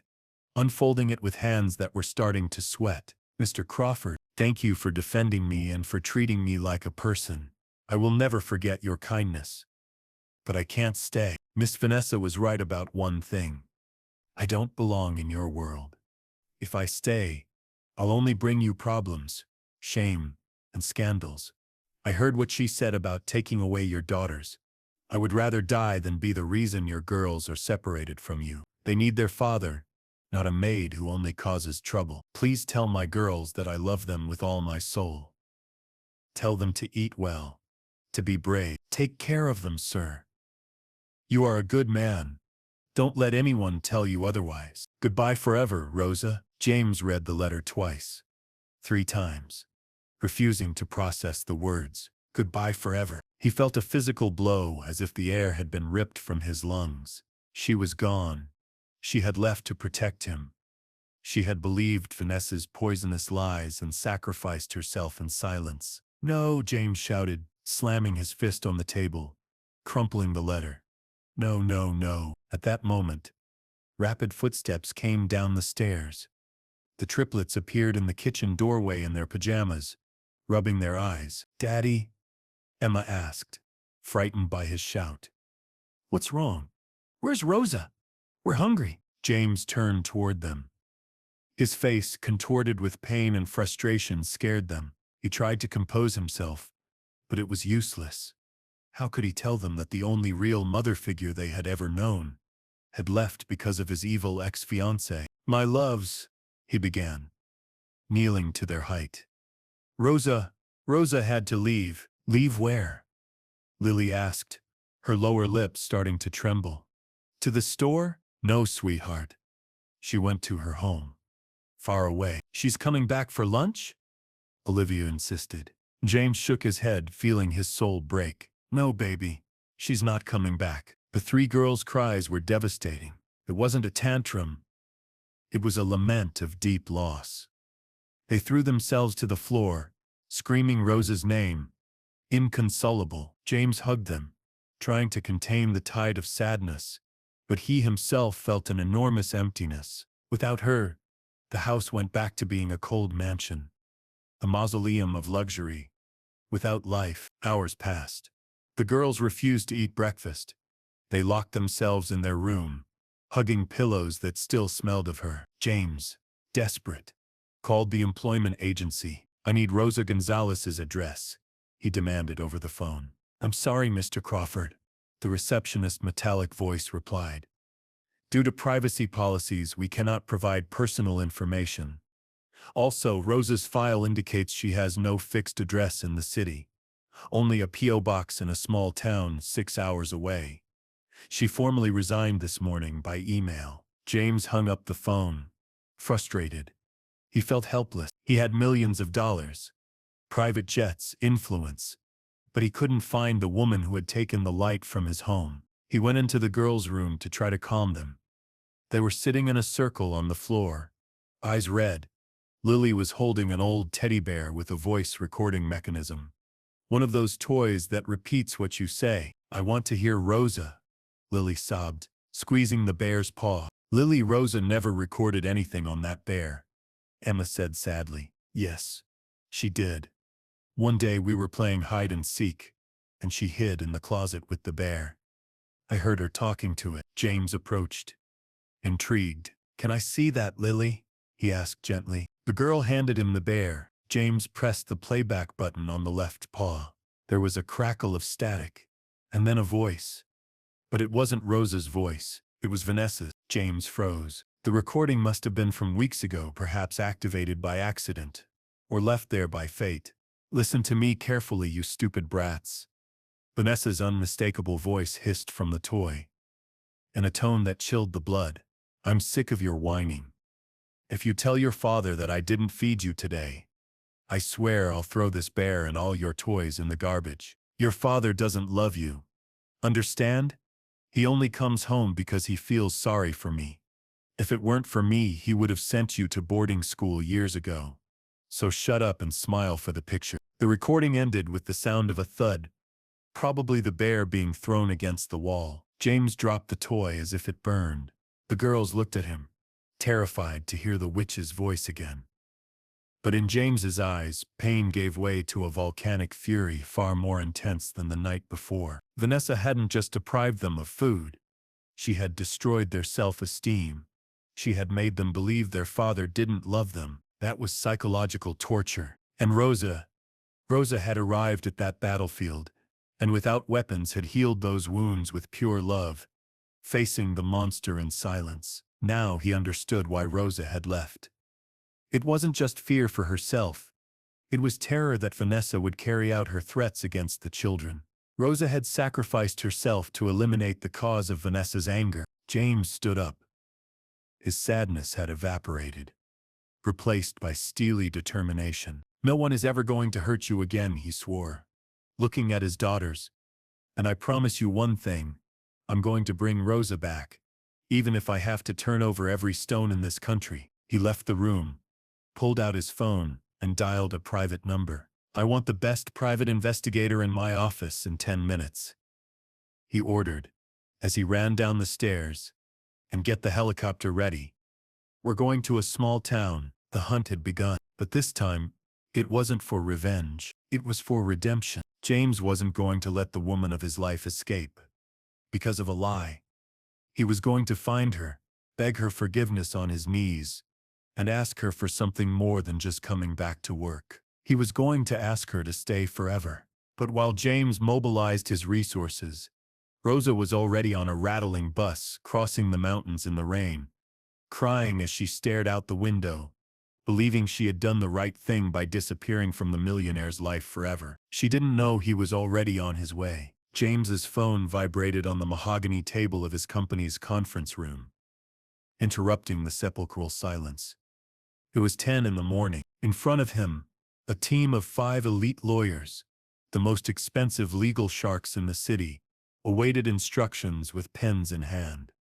unfolding it with hands that were starting to sweat. Mr. Crawford, thank you for defending me and for treating me like a person. I will never forget your kindness. But I can't stay. Miss Vanessa was right about one thing. I don't belong in your world. If I stay, I'll only bring you problems, shame, and scandals. I heard what she said about taking away your daughters. I would rather die than be the reason your girls are separated from you. They need their father, not a maid who only causes trouble. Please tell my girls that I love them with all my soul. Tell them to eat well, to be brave. Take care of them, sir. You are a good man. Don't let anyone tell you otherwise. Goodbye forever, Rosa. James read the letter twice, 3 times, refusing to process the words. Goodbye forever. He felt a physical blow, as if the air had been ripped from his lungs. She was gone. She had left to protect him. She had believed Vanessa's poisonous lies and sacrificed herself in silence. No, James shouted, slamming his fist on the table, crumpling the letter. No, no, no. At that moment, rapid footsteps came down the stairs. The triplets appeared in the kitchen doorway in their pajamas, rubbing their eyes. Daddy? Emma asked, frightened by his shout. What's wrong? Where's Rosa? We're hungry. James turned toward them. His face, contorted with pain and frustration, scared them. He tried to compose himself, but it was useless. How could he tell them that the only real mother figure they had ever known had left because of his evil ex-fiancée? My loves, he began, kneeling to their height. Rosa had to leave. Leave where? Lily asked, her lower lip starting to tremble. To the store? No, sweetheart. She went to her home. far away. She's coming back for lunch? Olivia insisted. James shook his head, feeling his soul break. No, baby. She's not coming back. The three girls' cries were devastating. It wasn't a tantrum. It was a lament of deep loss. They threw themselves to the floor, screaming Rosa's name. Inconsolable, James hugged them, trying to contain the tide of sadness, but he himself felt an enormous emptiness. Without her, the house went back to being a cold mansion, a mausoleum of luxury. Without life, hours passed. The girls refused to eat breakfast. They locked themselves in their room, hugging pillows that still smelled of her. James, desperate, called the employment agency. I need Rosa Gonzalez's address, he demanded over the phone. I'm sorry, Mr. Crawford, the receptionist's metallic voice replied. Due to privacy policies, we cannot provide personal information. Also, Rosa's file indicates she has no fixed address in the city, only a P.O. box in a small town 6 hours away. She formally resigned this morning by email. James hung up the phone, frustrated. He felt helpless. He had millions of dollars, private jets, influence, but he couldn't find the woman who had taken the light from his home. He went into the girls' room to try to calm them. They were sitting in a circle on the floor, eyes red. Lily was holding an old teddy bear with a voice recording mechanism. One of those toys that repeats what you say. I want to hear Rosa, Lily sobbed, squeezing the bear's paw. Rosa never recorded anything on that bear, Emma said sadly. Yes, she did. One day we were playing hide and seek, and she hid in the closet with the bear. I heard her talking to it. James approached, intrigued. Can I see that, Lily? He asked gently. The girl handed him the bear. James pressed the playback button on the left paw. There was a crackle of static, and then a voice. But it wasn't Rosa's voice. It was Vanessa's. James froze. The recording must have been from weeks ago, perhaps activated by accident, or left there by fate. Listen to me carefully, you stupid brats. Vanessa's unmistakable voice hissed from the toy, in a tone that chilled the blood. I'm sick of your whining. If you tell your father that I didn't feed you today, I swear I'll throw this bear and all your toys in the garbage. Your father doesn't love you. Understand? He only comes home because he feels sorry for me. If it weren't for me, he would have sent you to boarding school years ago. So shut up and smile for the picture. The recording ended with the sound of a thud, probably the bear being thrown against the wall. James dropped the toy as if it burned. The girls looked at him, terrified to hear the witch's voice again. But in James's eyes, pain gave way to a volcanic fury far more intense than the night before. Vanessa hadn't just deprived them of food. She had destroyed their self-esteem. She had made them believe their father didn't love them. That was psychological torture. And Rosa had arrived at that battlefield, and without weapons had healed those wounds with pure love, facing the monster in silence. Now he understood why Rosa had left. It wasn't just fear for herself. It was terror that Vanessa would carry out her threats against the children. Rosa had sacrificed herself to eliminate the cause of Vanessa's anger. James stood up. His sadness had evaporated, replaced by steely determination. No one is ever going to hurt you again, he swore, looking at his daughters. And I promise you one thing, I'm going to bring Rosa back, even if I have to turn over every stone in this country. He left the room, pulled out his phone, and dialed a private number. I want the best private investigator in my office in 10 minutes, he ordered, as he ran down the stairs. And get the helicopter ready. We're going to a small town. The hunt had begun, but this time, it wasn't for revenge. It was for redemption. James wasn't going to let the woman of his life escape because of a lie. He was going to find her, beg her forgiveness on his knees, and ask her for something more than just coming back to work. He was going to ask her to stay forever. But while James mobilized his resources, Rosa was already on a rattling bus crossing the mountains in the rain, crying as she stared out the window, believing she had done the right thing by disappearing from the millionaire's life forever. She didn't know he was already on his way. James's phone vibrated on the mahogany table of his company's conference room, interrupting the sepulchral silence. It was 10 in the morning. In front of him, a team of 5 elite lawyers, the most expensive legal sharks in the city, awaited instructions with pens in hand.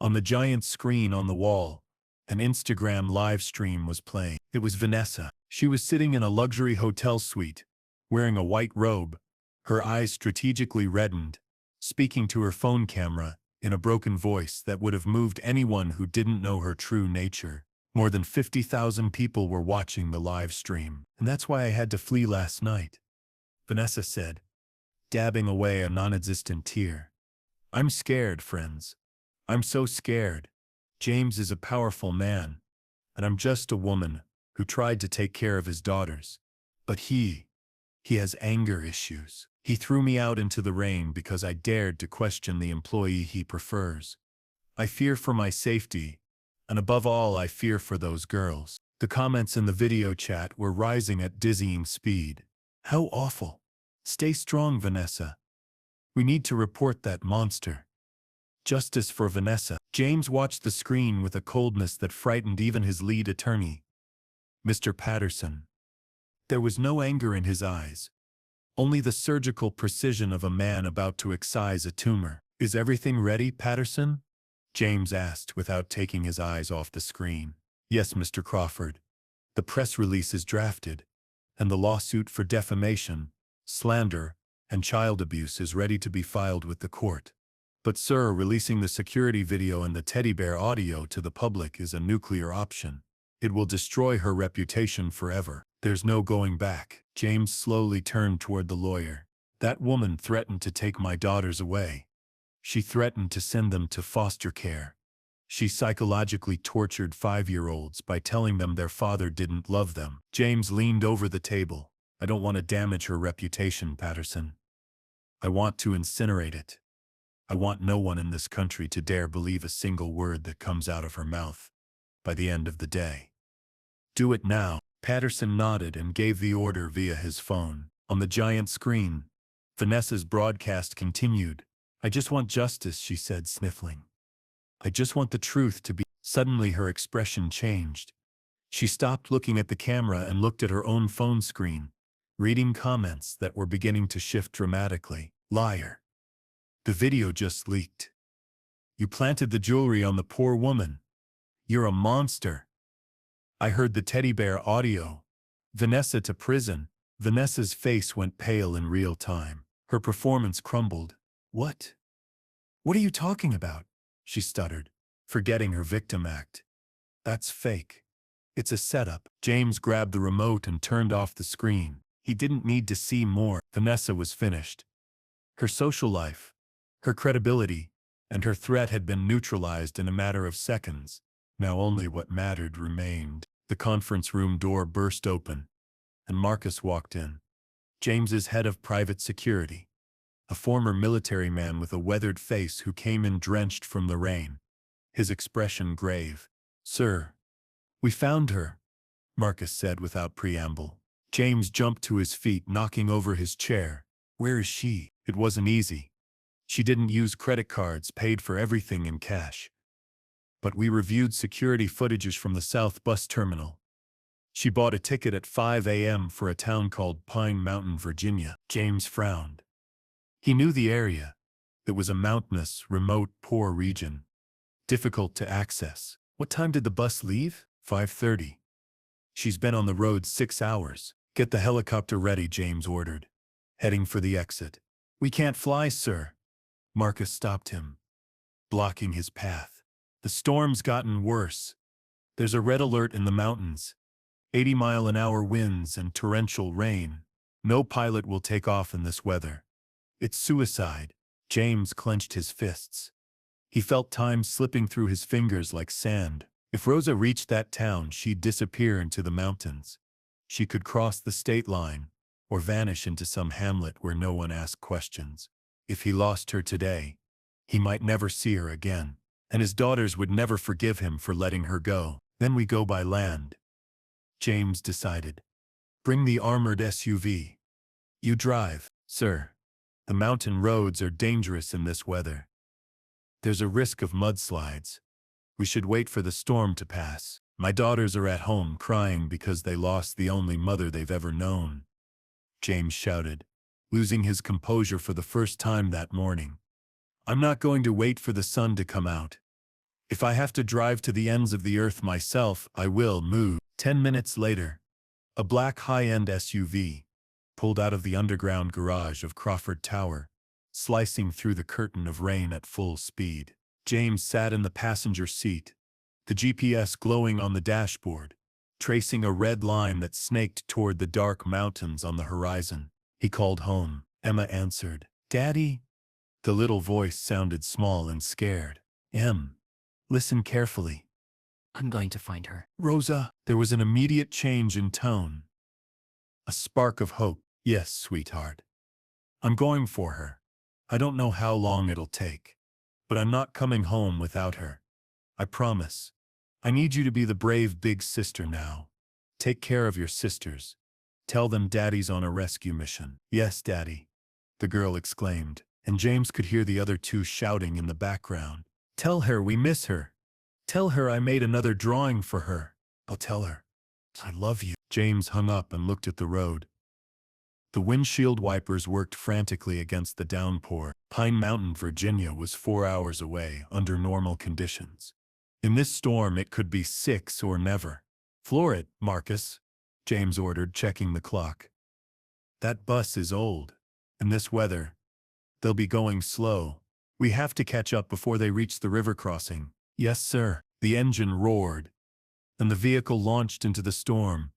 On the giant screen on the wall, an Instagram live stream was playing. It was Vanessa. She was sitting in a luxury hotel suite, wearing a white robe, her eyes strategically reddened, speaking to her phone camera in a broken voice that would have moved anyone who didn't know her true nature. More than 50,000 people were watching the live stream, and that's why I had to flee last night, Vanessa said, dabbing away a non-existent tear. I'm scared, friends. I'm so scared. James is a powerful man, and I'm just a woman who tried to take care of his daughters. But he has anger issues. He threw me out into the rain because I dared to question the employee he prefers. I fear for my safety, and above all, I fear for those girls. The comments in the video chat were rising at dizzying speed. How awful. Stay strong, Vanessa. We need to report that monster. Justice for Vanessa. James watched the screen with a coldness that frightened even his lead attorney, Mr. Patterson. There was no anger in his eyes, only the surgical precision of a man about to excise a tumor. Is everything ready, Patterson? James asked without taking his eyes off the screen. Yes, Mr. Crawford. The press release is drafted, and the lawsuit for defamation, slander, and child abuse is ready to be filed with the court. But sir, releasing the security video and the teddy bear audio to the public is a nuclear option. It will destroy her reputation forever. There's no going back. James slowly turned toward the lawyer. That woman threatened to take my daughters away. She threatened to send them to foster care. She psychologically tortured 5-year-olds by telling them their father didn't love them. James leaned over the table. I don't want to damage her reputation, Patterson. I want to incinerate it. I want no one in this country to dare believe a single word that comes out of her mouth by the end of the day. Do it now. Patterson nodded and gave the order via his phone. On the giant screen, Vanessa's broadcast continued. I just want justice, she said, sniffling. I just want the truth to be. Suddenly her expression changed. She stopped looking at the camera and looked at her own phone screen, reading comments that were beginning to shift dramatically. Liar. The video just leaked. You planted the jewelry on the poor woman. You're a monster. I heard the teddy bear audio. Vanessa to prison. Vanessa's face went pale in real time. Her performance crumbled. What? What are you talking about? She stuttered, forgetting her victim act. That's fake. It's a setup. James grabbed the remote and turned off the screen. He didn't need to see more. Vanessa was finished. Her social life, her credibility, and her threat had been neutralized in a matter of seconds. Now only what mattered remained. The conference room door burst open, and Marcus walked in. James's head of private security, a former military man with a weathered face who came in drenched from the rain, his expression grave. Sir, we found her, Marcus said without preamble. James jumped to his feet, knocking over his chair. Where is she? It wasn't easy. She didn't use credit cards, paid for everything in cash. But we reviewed security footages from the South Bus Terminal. She bought a ticket at 5 a.m. for a town called Pine Mountain, Virginia. James frowned. He knew the area. It was a mountainous, remote, poor region, difficult to access. What time did the bus leave? 5:30. She's been on the road 6 hours. Get the helicopter ready, James ordered, heading for the exit. We can't fly, sir. Marcus stopped him, blocking his path. The storm's gotten worse. There's a red alert in the mountains. 80-mile-an-hour winds and torrential rain. No pilot will take off in this weather. It's suicide. James clenched his fists. He felt time slipping through his fingers like sand. If Rosa reached that town, she'd disappear into the mountains. She could cross the state line, or vanish into some hamlet where no one asked questions. If he lost her today, he might never see her again, and his daughters would never forgive him for letting her go. Then we go by land, James decided. Bring the armored SUV. You drive, sir. The mountain roads are dangerous in this weather. There's a risk of mudslides. We should wait for the storm to pass. My daughters are at home crying because they lost the only mother they've ever known," James shouted, losing his composure for the first time that morning. "I'm not going to wait for the sun to come out. If I have to drive to the ends of the earth myself, I will move." 10 minutes later, a black high-end SUV pulled out of the underground garage of Crawford Tower, slicing through the curtain of rain at full speed. James sat in the passenger seat, the GPS glowing on the dashboard, tracing a red line that snaked toward the dark mountains on the horizon. He called home. Emma answered. "Daddy?" The little voice sounded small and scared. Listen carefully." "I'm going to find her." "Rosa." There was an immediate change in tone. A spark of hope. "Yes, sweetheart. I'm going for her. I don't know how long it'll take. But I'm not coming home without her. I promise. I need you to be the brave big sister now. Take care of your sisters. Tell them Daddy's on a rescue mission." "Yes, Daddy," the girl exclaimed, and James could hear the other two shouting in the background. "Tell her we miss her. Tell her I made another drawing for her. I'll tell her. I love you." James hung up and looked at the road. The windshield wipers worked frantically against the downpour. Pine Mountain, Virginia was 4 hours away under normal conditions. In this storm it could be 6 or never. "Floor it, Marcus," James ordered, checking the clock. "That bus is old. In this weather, they'll be going slow. We have to catch up before they reach the river crossing." "Yes, sir." The engine roared, and the vehicle launched into the storm,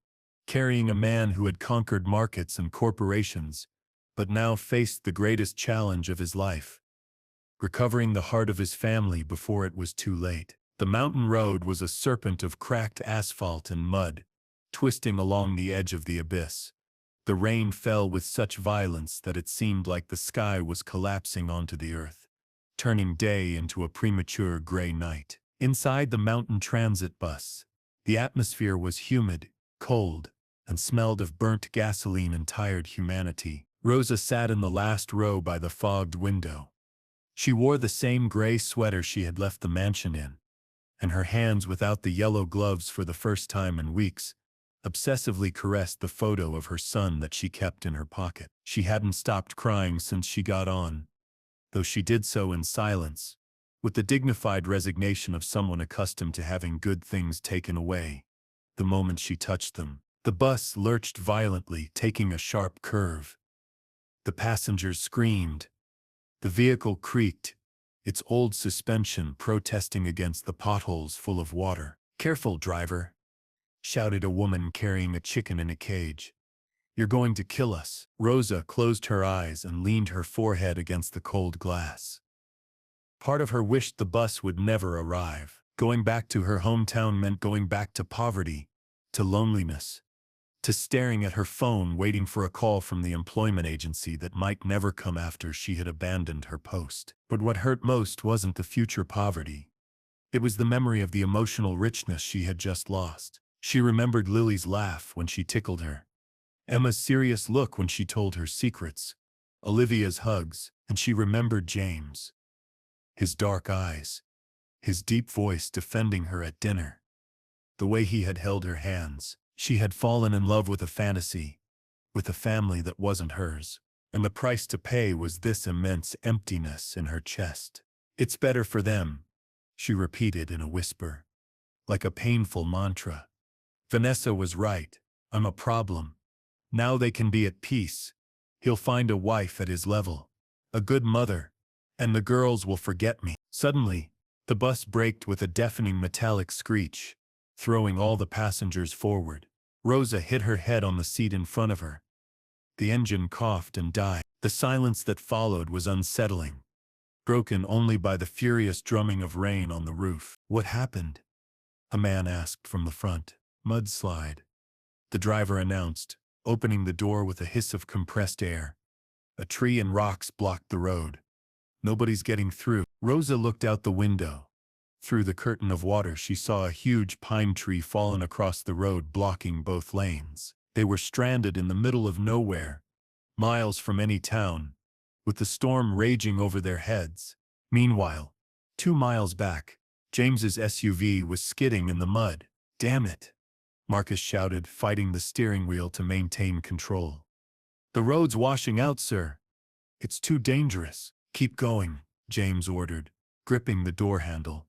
carrying a man who had conquered markets and corporations, but now faced the greatest challenge of his life: recovering the heart of his family before it was too late. The mountain road was a serpent of cracked asphalt and mud, twisting along the edge of the abyss. The rain fell with such violence that it seemed like the sky was collapsing onto the earth, turning day into a premature gray night. Inside the mountain transit bus, the atmosphere was humid, cold, and smelled of burnt gasoline and tired humanity. Rosa sat in the last row by the fogged window. She wore the same gray sweater she had left the mansion in, and her hands, without the yellow gloves for the first time in weeks, obsessively caressed the photo of her son that she kept in her pocket. She hadn't stopped crying since she got on, though she did so in silence, with the dignified resignation of someone accustomed to having good things taken away the moment she touched them. The bus lurched violently, taking a sharp curve. The passengers screamed. The vehicle creaked, its old suspension protesting against the potholes full of water. "Careful, driver," shouted a woman carrying a chicken in a cage. "You're going to kill us." Rosa closed her eyes and leaned her forehead against the cold glass. Part of her wished the bus would never arrive. Going back to her hometown meant going back to poverty, to loneliness, to staring at her phone waiting for a call from the employment agency that might never come after she had abandoned her post. But what hurt most wasn't the future poverty. It was the memory of the emotional richness she had just lost. She remembered Lily's laugh when she tickled her, Emma's serious look when she told her secrets, Olivia's hugs, and she remembered James. His dark eyes, his deep voice defending her at dinner, the way he had held her hands. She had fallen in love with a fantasy, with a family that wasn't hers, and the price to pay was this immense emptiness in her chest. "It's better for them," she repeated in a whisper, like a painful mantra. "Vanessa was right. I'm a problem. Now they can be at peace. He'll find a wife at his level, a good mother, and the girls will forget me." Suddenly, the bus braked with a deafening metallic screech, throwing all the passengers forward. Rosa hit her head on the seat in front of her. The engine coughed and died. The silence that followed was unsettling, broken only by the furious drumming of rain on the roof. "What happened?" a man asked from the front. "Mudslide," the driver announced, opening the door with a hiss of compressed air. A tree and rocks blocked the road. "Nobody's getting through." Rosa looked out the window. Through the curtain of water she saw a huge pine tree fallen across the road, blocking both lanes. They were stranded in the middle of nowhere, miles from any town, with the storm raging over their heads. Meanwhile, 2 miles back, James's SUV was skidding in the mud. Damn it! Marcus shouted, fighting the steering wheel to maintain control. The road's washing out, sir. It's too dangerous. Keep going, James ordered, gripping the door handle.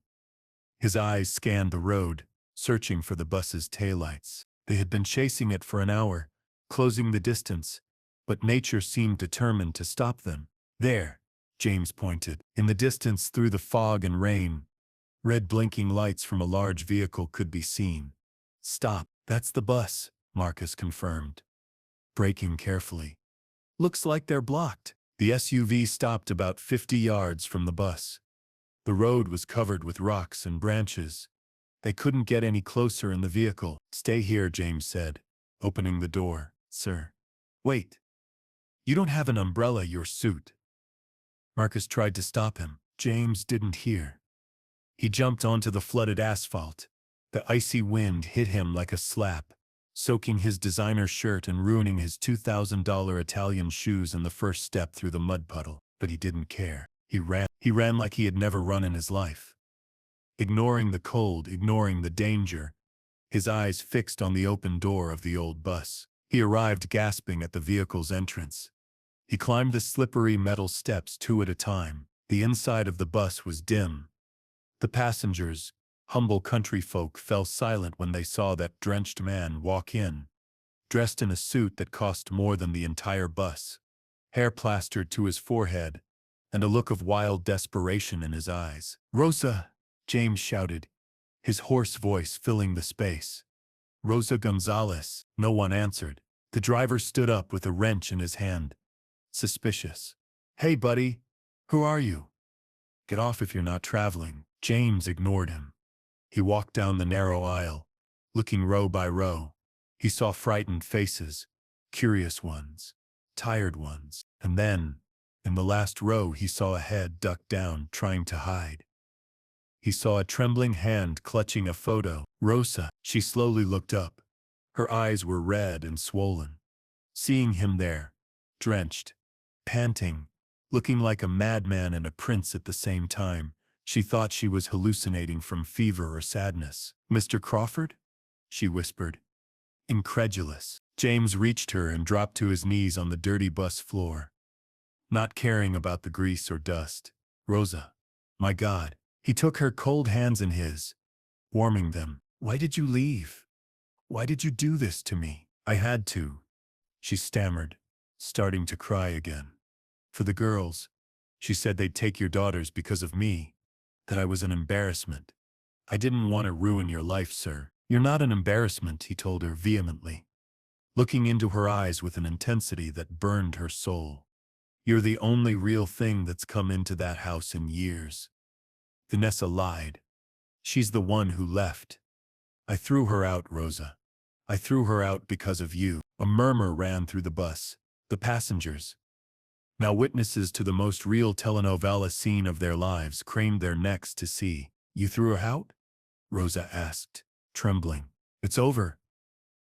His eyes scanned the road, searching for the bus's taillights. They had been chasing it for an hour, closing the distance, but nature seemed determined to stop them. There, James pointed. In the distance through the fog and rain, red blinking lights from a large vehicle could be seen. Stop, that's the bus, Marcus confirmed, braking carefully. Looks like they're blocked. The SUV stopped about 50 yards from the bus. The road was covered with rocks and branches. They couldn't get any closer in the vehicle. Stay here, James said, opening the door. Sir. Wait. You don't have an umbrella, your suit. Marcus tried to stop him. James didn't hear. He jumped onto the flooded asphalt. The icy wind hit him like a slap, soaking his designer shirt and ruining his $2,000 Italian shoes in the first step through the mud puddle. But he didn't care. He ran like he had never run in his life. Ignoring the cold, ignoring the danger, his eyes fixed on the open door of the old bus. He arrived gasping at the vehicle's entrance. He climbed the slippery metal steps 2 at a time. The inside of the bus was dim. The passengers, humble country folk, fell silent when they saw that drenched man walk in, dressed in a suit that cost more than the entire bus, hair plastered to his forehead, and a look of wild desperation in his eyes. Rosa! James shouted, his hoarse voice filling the space. Rosa Gonzalez. No one answered. The driver stood up with a wrench in his hand. Suspicious. Hey, buddy. Who are you? Get off if you're not traveling. James ignored him. He walked down the narrow aisle, looking row by row. He saw frightened faces, curious ones, tired ones. And then, in the last row, he saw a head ducked down, trying to hide. He saw a trembling hand clutching a photo. Rosa. She slowly looked up. Her eyes were red and swollen. Seeing him there, drenched, panting, looking like a madman and a prince at the same time, she thought she was hallucinating from fever or sadness. Mr. Crawford? She whispered, incredulous. James reached her and dropped to his knees on the dirty bus floor, not caring about the grease or dust. Rosa. My God. He took her cold hands in his, warming them. Why did you leave? Why did you do this to me? I had to, she stammered, starting to cry again. For the girls. She said they'd take your daughters because of me, that I was an embarrassment. I didn't want to ruin your life, sir. You're not an embarrassment, he told her vehemently, looking into her eyes with an intensity that burned her soul. You're the only real thing that's come into that house in years. Vanessa lied. She's the one who left. I threw her out, Rosa. I threw her out because of you. A murmur ran through the bus. The passengers, now witnesses to the most real telenovela scene of their lives, craned their necks to see. You threw her out? Rosa asked, trembling. It's over.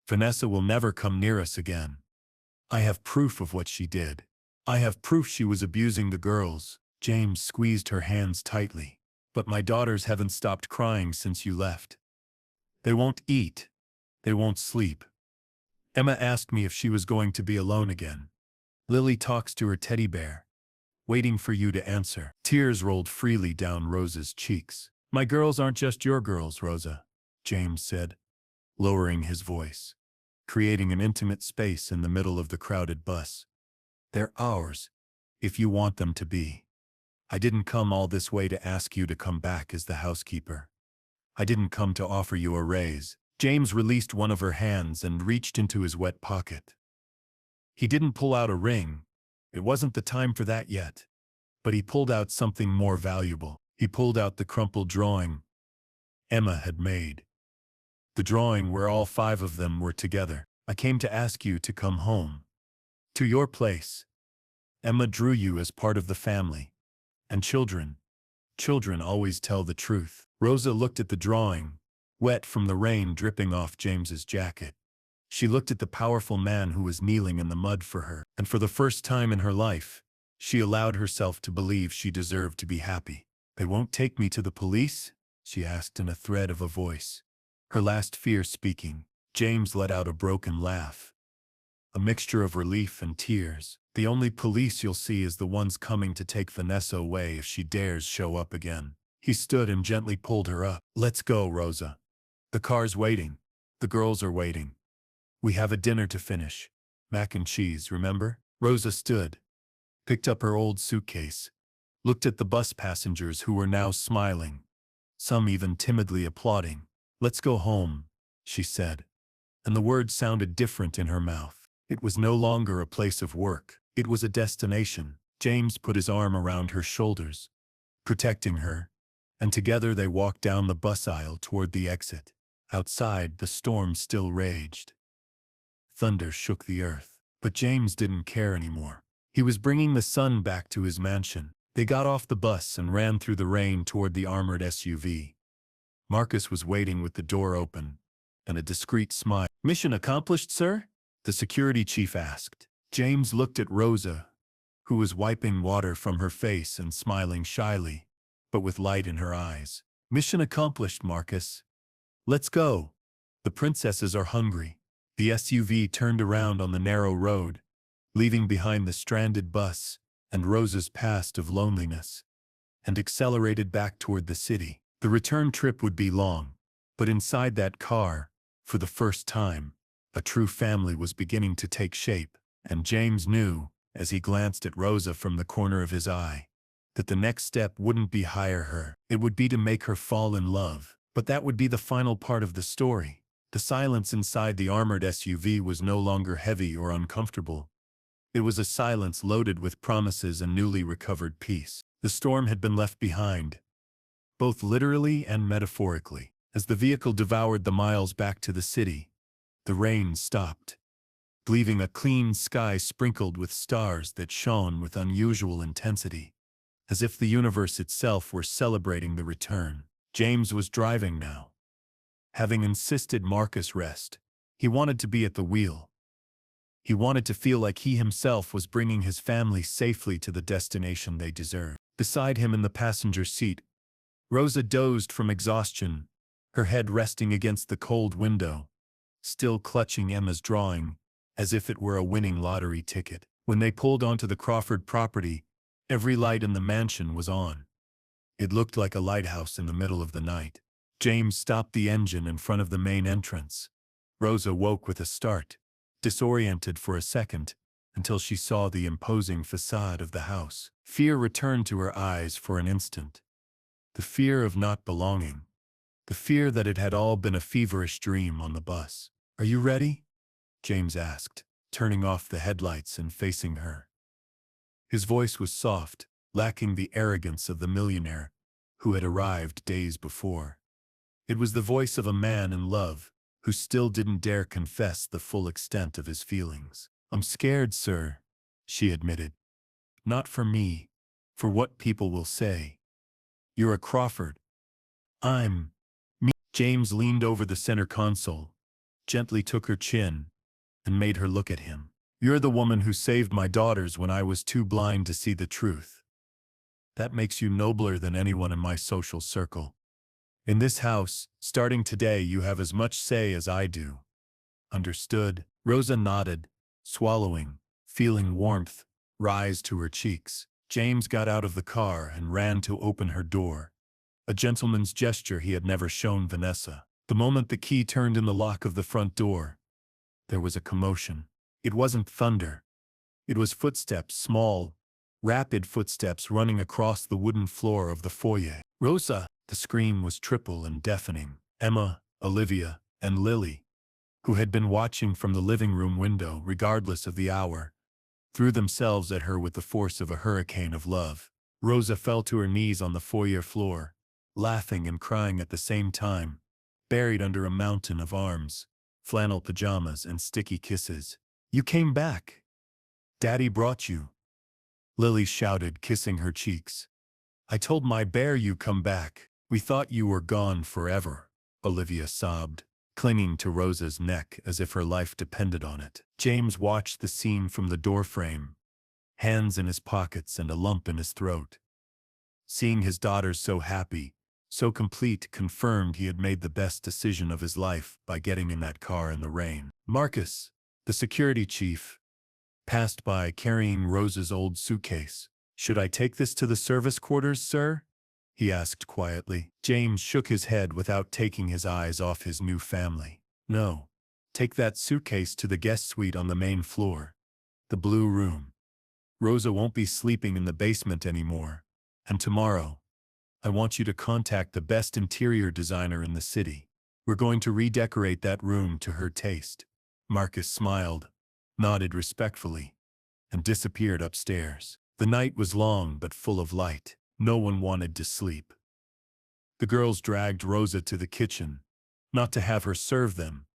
Vanessa will never come near us again. I have proof of what she did. I have proof she was abusing the girls. James squeezed her hands tightly. But my daughters haven't stopped crying since you left. They won't eat. They won't sleep. Emma asked me if she was going to be alone again. Lily talks to her teddy bear, waiting for you to answer. Tears rolled freely down Rosa's cheeks. My girls aren't just your girls, Rosa, James said, lowering his voice, creating an intimate space in the middle of the crowded bus. They're ours, if you want them to be. I didn't come all this way to ask you to come back as the housekeeper. I didn't come to offer you a raise. James released one of her hands and reached into his wet pocket. He didn't pull out a ring. It wasn't the time for that yet. But he pulled out something more valuable. He pulled out the crumpled drawing Emma had made. The drawing where all 5 of them were together. I came to ask you to come home. To your place. Emma drew you as part of the family. And children always tell the truth. Rosa looked at the drawing, wet from the rain dripping off James's jacket. She looked at the powerful man who was kneeling in the mud for her, and for the first time in her life, she allowed herself to believe she deserved to be happy. They won't take me to the police? she asked in a thread of a voice, her last fear speaking. James let out a broken laugh, a mixture of relief and tears. The only police you'll see is the ones coming to take Vanessa away if she dares show up again. He stood and gently pulled her up. Let's go, Rosa. The car's waiting. The girls are waiting. We have a dinner to finish. Mac and cheese, remember? Rosa stood, picked up her old suitcase, looked at the bus passengers who were now smiling, some even timidly applauding. Let's go home, she said, and the words sounded different in her mouth. It was no longer a place of work. It was a destination. James put his arm around her shoulders, protecting her, and together they walked down the bus aisle toward the exit. Outside, the storm still raged. Thunder shook the earth, but James didn't care anymore. He was bringing the sun back to his mansion. They got off the bus and ran through the rain toward the armored SUV. Marcus was waiting with the door open, and a discreet smile. "Mission accomplished, sir?" the security chief asked. James looked at Rosa, who was wiping water from her face and smiling shyly, but with light in her eyes. "Mission accomplished, Marcus. Let's go. The princesses are hungry." The SUV turned around on the narrow road, leaving behind the stranded bus and Rosa's past of loneliness, and accelerated back toward the city. The return trip would be long, but inside that car, for the first time, a true family was beginning to take shape, and James knew, as he glanced at Rosa from the corner of his eye, that the next step wouldn't be hire her. It would be to make her fall in love. But that would be the final part of the story. The silence inside the armored SUV was no longer heavy or uncomfortable. It was a silence loaded with promises and newly recovered peace. The storm had been left behind, both literally and metaphorically. As the vehicle devoured the miles back to the city, the rain stopped, leaving a clean sky sprinkled with stars that shone with unusual intensity, as if the universe itself were celebrating the return. James was driving now. Having insisted Marcus rest, he wanted to be at the wheel. He wanted to feel like he himself was bringing his family safely to the destination they deserved. Beside him in the passenger seat, Rosa dozed from exhaustion, her head resting against the cold window, still clutching Emma's drawing, as if it were a winning lottery ticket. When they pulled onto the Crawford property, every light in the mansion was on. It looked like a lighthouse in the middle of the night. James stopped the engine in front of the main entrance. Rosa woke with a start, disoriented for a second, until she saw the imposing facade of the house. Fear returned to her eyes for an instant. The fear of not belonging. The fear that it had all been a feverish dream on the bus. "Are you ready?" James asked, turning off the headlights and facing her. His voice was soft, lacking the arrogance of the millionaire who had arrived days before. It was the voice of a man in love who still didn't dare confess the full extent of his feelings. "I'm scared, sir," she admitted. "Not for me, for what people will say. You're a Crawford. I'm me." James leaned over the center console, gently took her chin, and made her look at him. "You're the woman who saved my daughters when I was too blind to see the truth. That makes you nobler than anyone in my social circle. In this house, starting today, you have as much say as I do. Understood?" Rosa nodded, swallowing, feeling warmth rise to her cheeks. James got out of the car and ran to open her door, a gentleman's gesture he had never shown Vanessa. The moment the key turned in the lock of the front door, there was a commotion. It wasn't thunder. It was footsteps, small, rapid footsteps running across the wooden floor of the foyer. "Rosa!" The scream was triple and deafening. Emma, Olivia, and Lily, who had been watching from the living room window regardless of the hour, threw themselves at her with the force of a hurricane of love. Rosa fell to her knees on the foyer floor, laughing and crying at the same time, buried under a mountain of arms, flannel pajamas, and sticky kisses. "You came back. Daddy brought you," Lily shouted, kissing her cheeks. "I told my bear you come back. We thought you were gone forever," Olivia sobbed, clinging to Rosa's neck as if her life depended on it. James watched the scene from the doorframe, hands in his pockets and a lump in his throat. Seeing his daughters so happy, So complete, confirmed he had made the best decision of his life by getting in that car in the rain. Marcus, the security chief, passed by carrying Rosa's old suitcase. "Should I take this to the service quarters, sir?" he asked quietly. James shook his head without taking his eyes off his new family. "No. Take that suitcase to the guest suite on the main floor. The blue room. Rosa won't be sleeping in the basement anymore. And tomorrow, I want you to contact the best interior designer in the city. We're going to redecorate that room to her taste." Marcus smiled, nodded respectfully, and disappeared upstairs. The night was long but full of light. No one wanted to sleep. The girls dragged Rosa to the kitchen, not to have her serve them,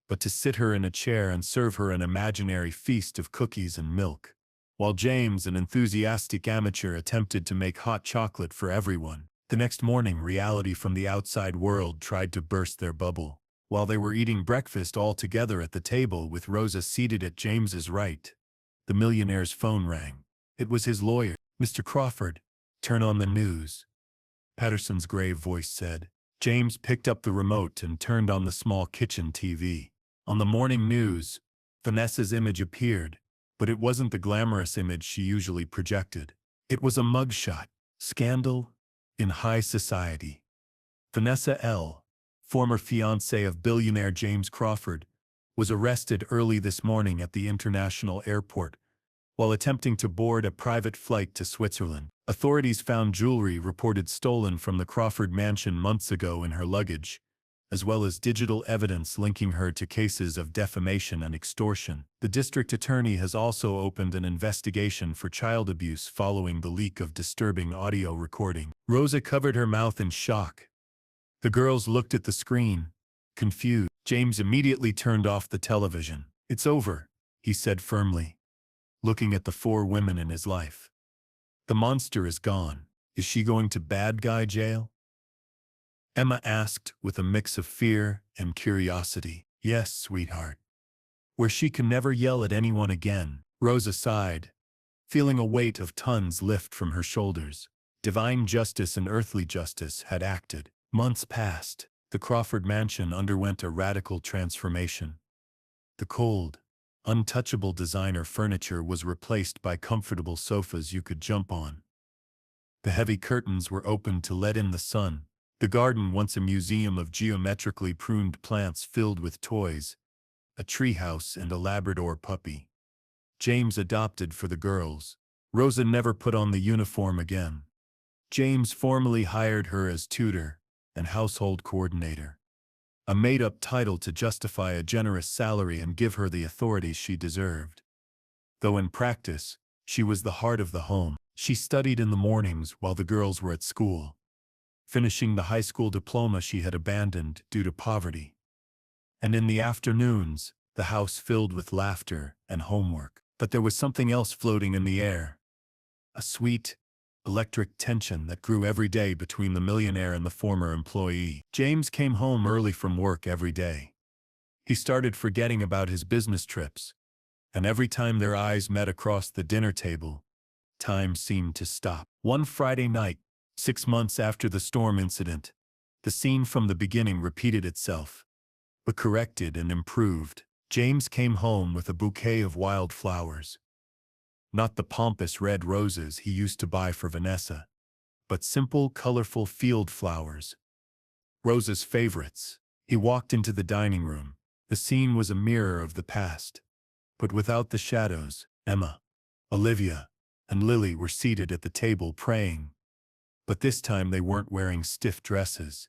but to sit her in a chair and serve her an imaginary feast of cookies and milk, while James, an enthusiastic amateur, attempted to make hot chocolate for everyone. The next morning, reality from the outside world tried to burst their bubble. While they were eating breakfast all together at the table with Rosa seated at James's right, the millionaire's phone rang. It was his lawyer. "Mr. Crawford, turn on the news," Patterson's grave voice said. James picked up the remote and turned on the small kitchen TV. On the morning news, Vanessa's image appeared, but it wasn't the glamorous image she usually projected. It was a mugshot. Scandal in high society. Vanessa L., former fiancée of billionaire James Crawford, was arrested early this morning at the international airport while attempting to board a private flight to Switzerland. Authorities found jewelry reported stolen from the Crawford mansion months ago in her luggage, as well as digital evidence linking her to cases of defamation and extortion. The district attorney has also opened an investigation for child abuse following the leak of disturbing audio recording. Rosa covered her mouth in shock. The girls looked at the screen, confused. James immediately turned off the television. "It's over," he said firmly, looking at the 4 women in his life. "The monster is gone. Is she going to bad guy jail?" Emma asked with a mix of fear and curiosity. "Yes, sweetheart. Where she can never yell at anyone again." Rosa sighed, feeling a weight of tons lift from her shoulders. Divine justice and earthly justice had acted. Months passed. The Crawford mansion underwent a radical transformation. The cold, untouchable designer furniture was replaced by comfortable sofas you could jump on. The heavy curtains were opened to let in the sun. The garden, once a museum of geometrically pruned plants filled with toys, a treehouse and a Labrador puppy, James adopted for the girls. Rosa never put on the uniform again. James formally hired her as tutor and household coordinator, a made-up title to justify a generous salary and give her the authority she deserved. Though in practice, she was the heart of the home. She studied in the mornings while the girls were at school, finishing the high school diploma she had abandoned due to poverty. And in the afternoons, the house filled with laughter and homework. But there was something else floating in the air. A sweet, electric tension that grew every day between the millionaire and the former employee. James came home early from work every day. He started forgetting about his business trips, and every time their eyes met across the dinner table, time seemed to stop. One Friday night, 6 months after the storm incident, the scene from the beginning repeated itself, but corrected and improved. James came home with a bouquet of wild flowers. Not the pompous red roses he used to buy for Vanessa, but simple, colorful field flowers. Rosa's favorites. He walked into the dining room. The scene was a mirror of the past, but without the shadows. Emma, Olivia, and Lily were seated at the table praying. But this time they weren't wearing stiff dresses.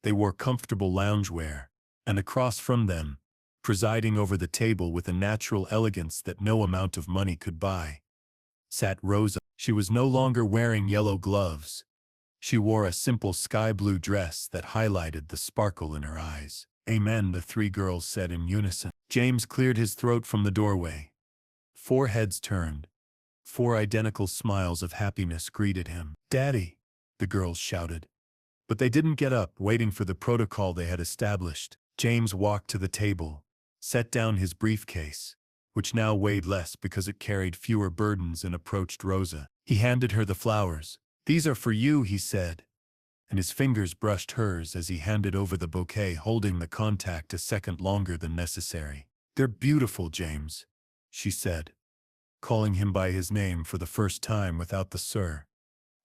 They wore comfortable loungewear, and across from them, presiding over the table with a natural elegance that no amount of money could buy, sat Rosa. She was no longer wearing yellow gloves. She wore a simple sky blue dress that highlighted the sparkle in her eyes. "Amen," the 3 girls said in unison. James cleared his throat from the doorway. 4 heads turned. 4 identical smiles of happiness greeted him. "Daddy," the girls shouted. But they didn't get up, waiting for the protocol they had established. James walked to the table, set down his briefcase, which now weighed less because it carried fewer burdens, and approached Rosa. He handed her the flowers. "These are for you," he said. and his fingers brushed hers as he handed over the bouquet, holding the contact a second longer than necessary. "They're beautiful, James," she said, calling him by his name for the first time without the sir.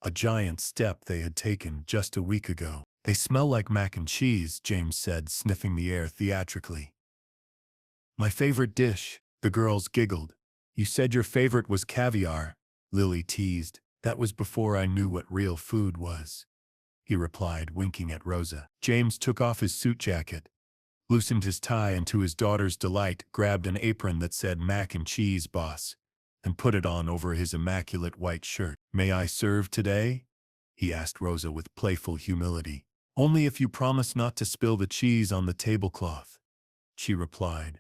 A giant step they had taken just a week ago. "They smell like mac and cheese," James said, sniffing the air theatrically. "My favorite dish," the girls giggled. "You said your favorite was caviar," Lily teased. "That was before I knew what real food was," he replied, winking at Rosa. James took off his suit jacket, loosened his tie, and to his daughter's delight, grabbed an apron that said "Mac and Cheese, Boss," and put it on over his immaculate white shirt. "May I serve today?" he asked Rosa with playful humility. "Only if you promise not to spill the cheese on the tablecloth," she replied,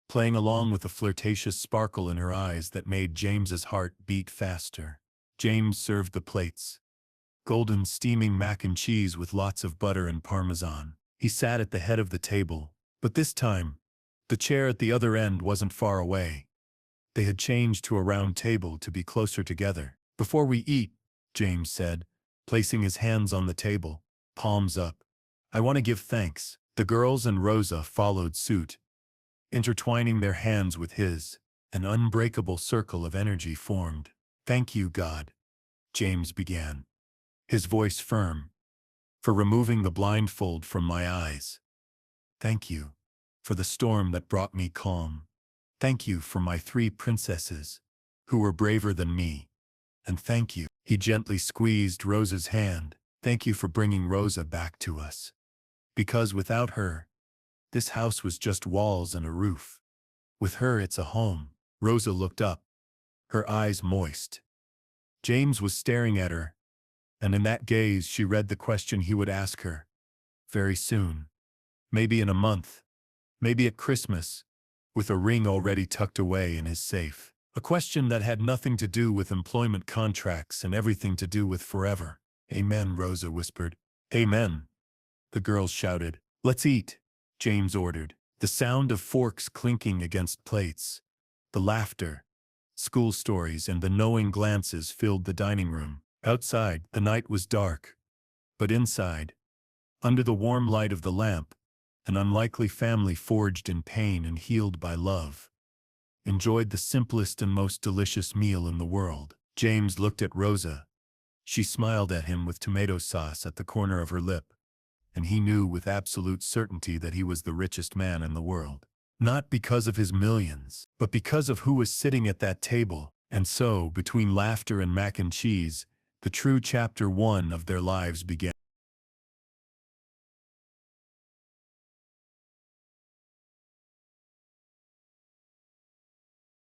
playing along with a flirtatious sparkle in her eyes that made James's heart beat faster. James served the plates. Golden steaming mac and cheese with lots of butter and parmesan. He sat at the head of the table, but this time, the chair at the other end wasn't far away. They had changed to a round table to be closer together. "Before we eat," James said, placing his hands on the table, palms up, "I want to give thanks." The girls and Rosa followed suit, intertwining their hands with his. An unbreakable circle of energy formed. "Thank you, God," James began, his voice firm, "for removing the blindfold from my eyes. Thank you for the storm that brought me calm. Thank you for my 3 princesses, who were braver than me. And thank you," he gently squeezed Rosa's hand, "thank you for bringing Rosa back to us. Because without her, this house was just walls and a roof. With her, it's a home." Rosa looked up, her eyes moist. James was staring at her, and in that gaze she read the question he would ask her. Very soon. Maybe in a month. Maybe at Christmas, with a ring already tucked away in his safe. A question that had nothing to do with employment contracts and everything to do with forever. "Amen," Rosa whispered. "Amen," the girls shouted. "Let's eat," James ordered. The sound of forks clinking against plates, the laughter, school stories, and the knowing glances filled the dining room. Outside, the night was dark, but inside, under the warm light of the lamp, an unlikely family forged in pain and healed by love enjoyed the simplest and most delicious meal in the world. James looked at Rosa. She smiled at him with tomato sauce at the corner of her lip, and he knew with absolute certainty that he was the richest man in the world. Not because of his millions, but because of who was sitting at that table. And so, between laughter and mac and cheese, the true chapter 1 of their lives began.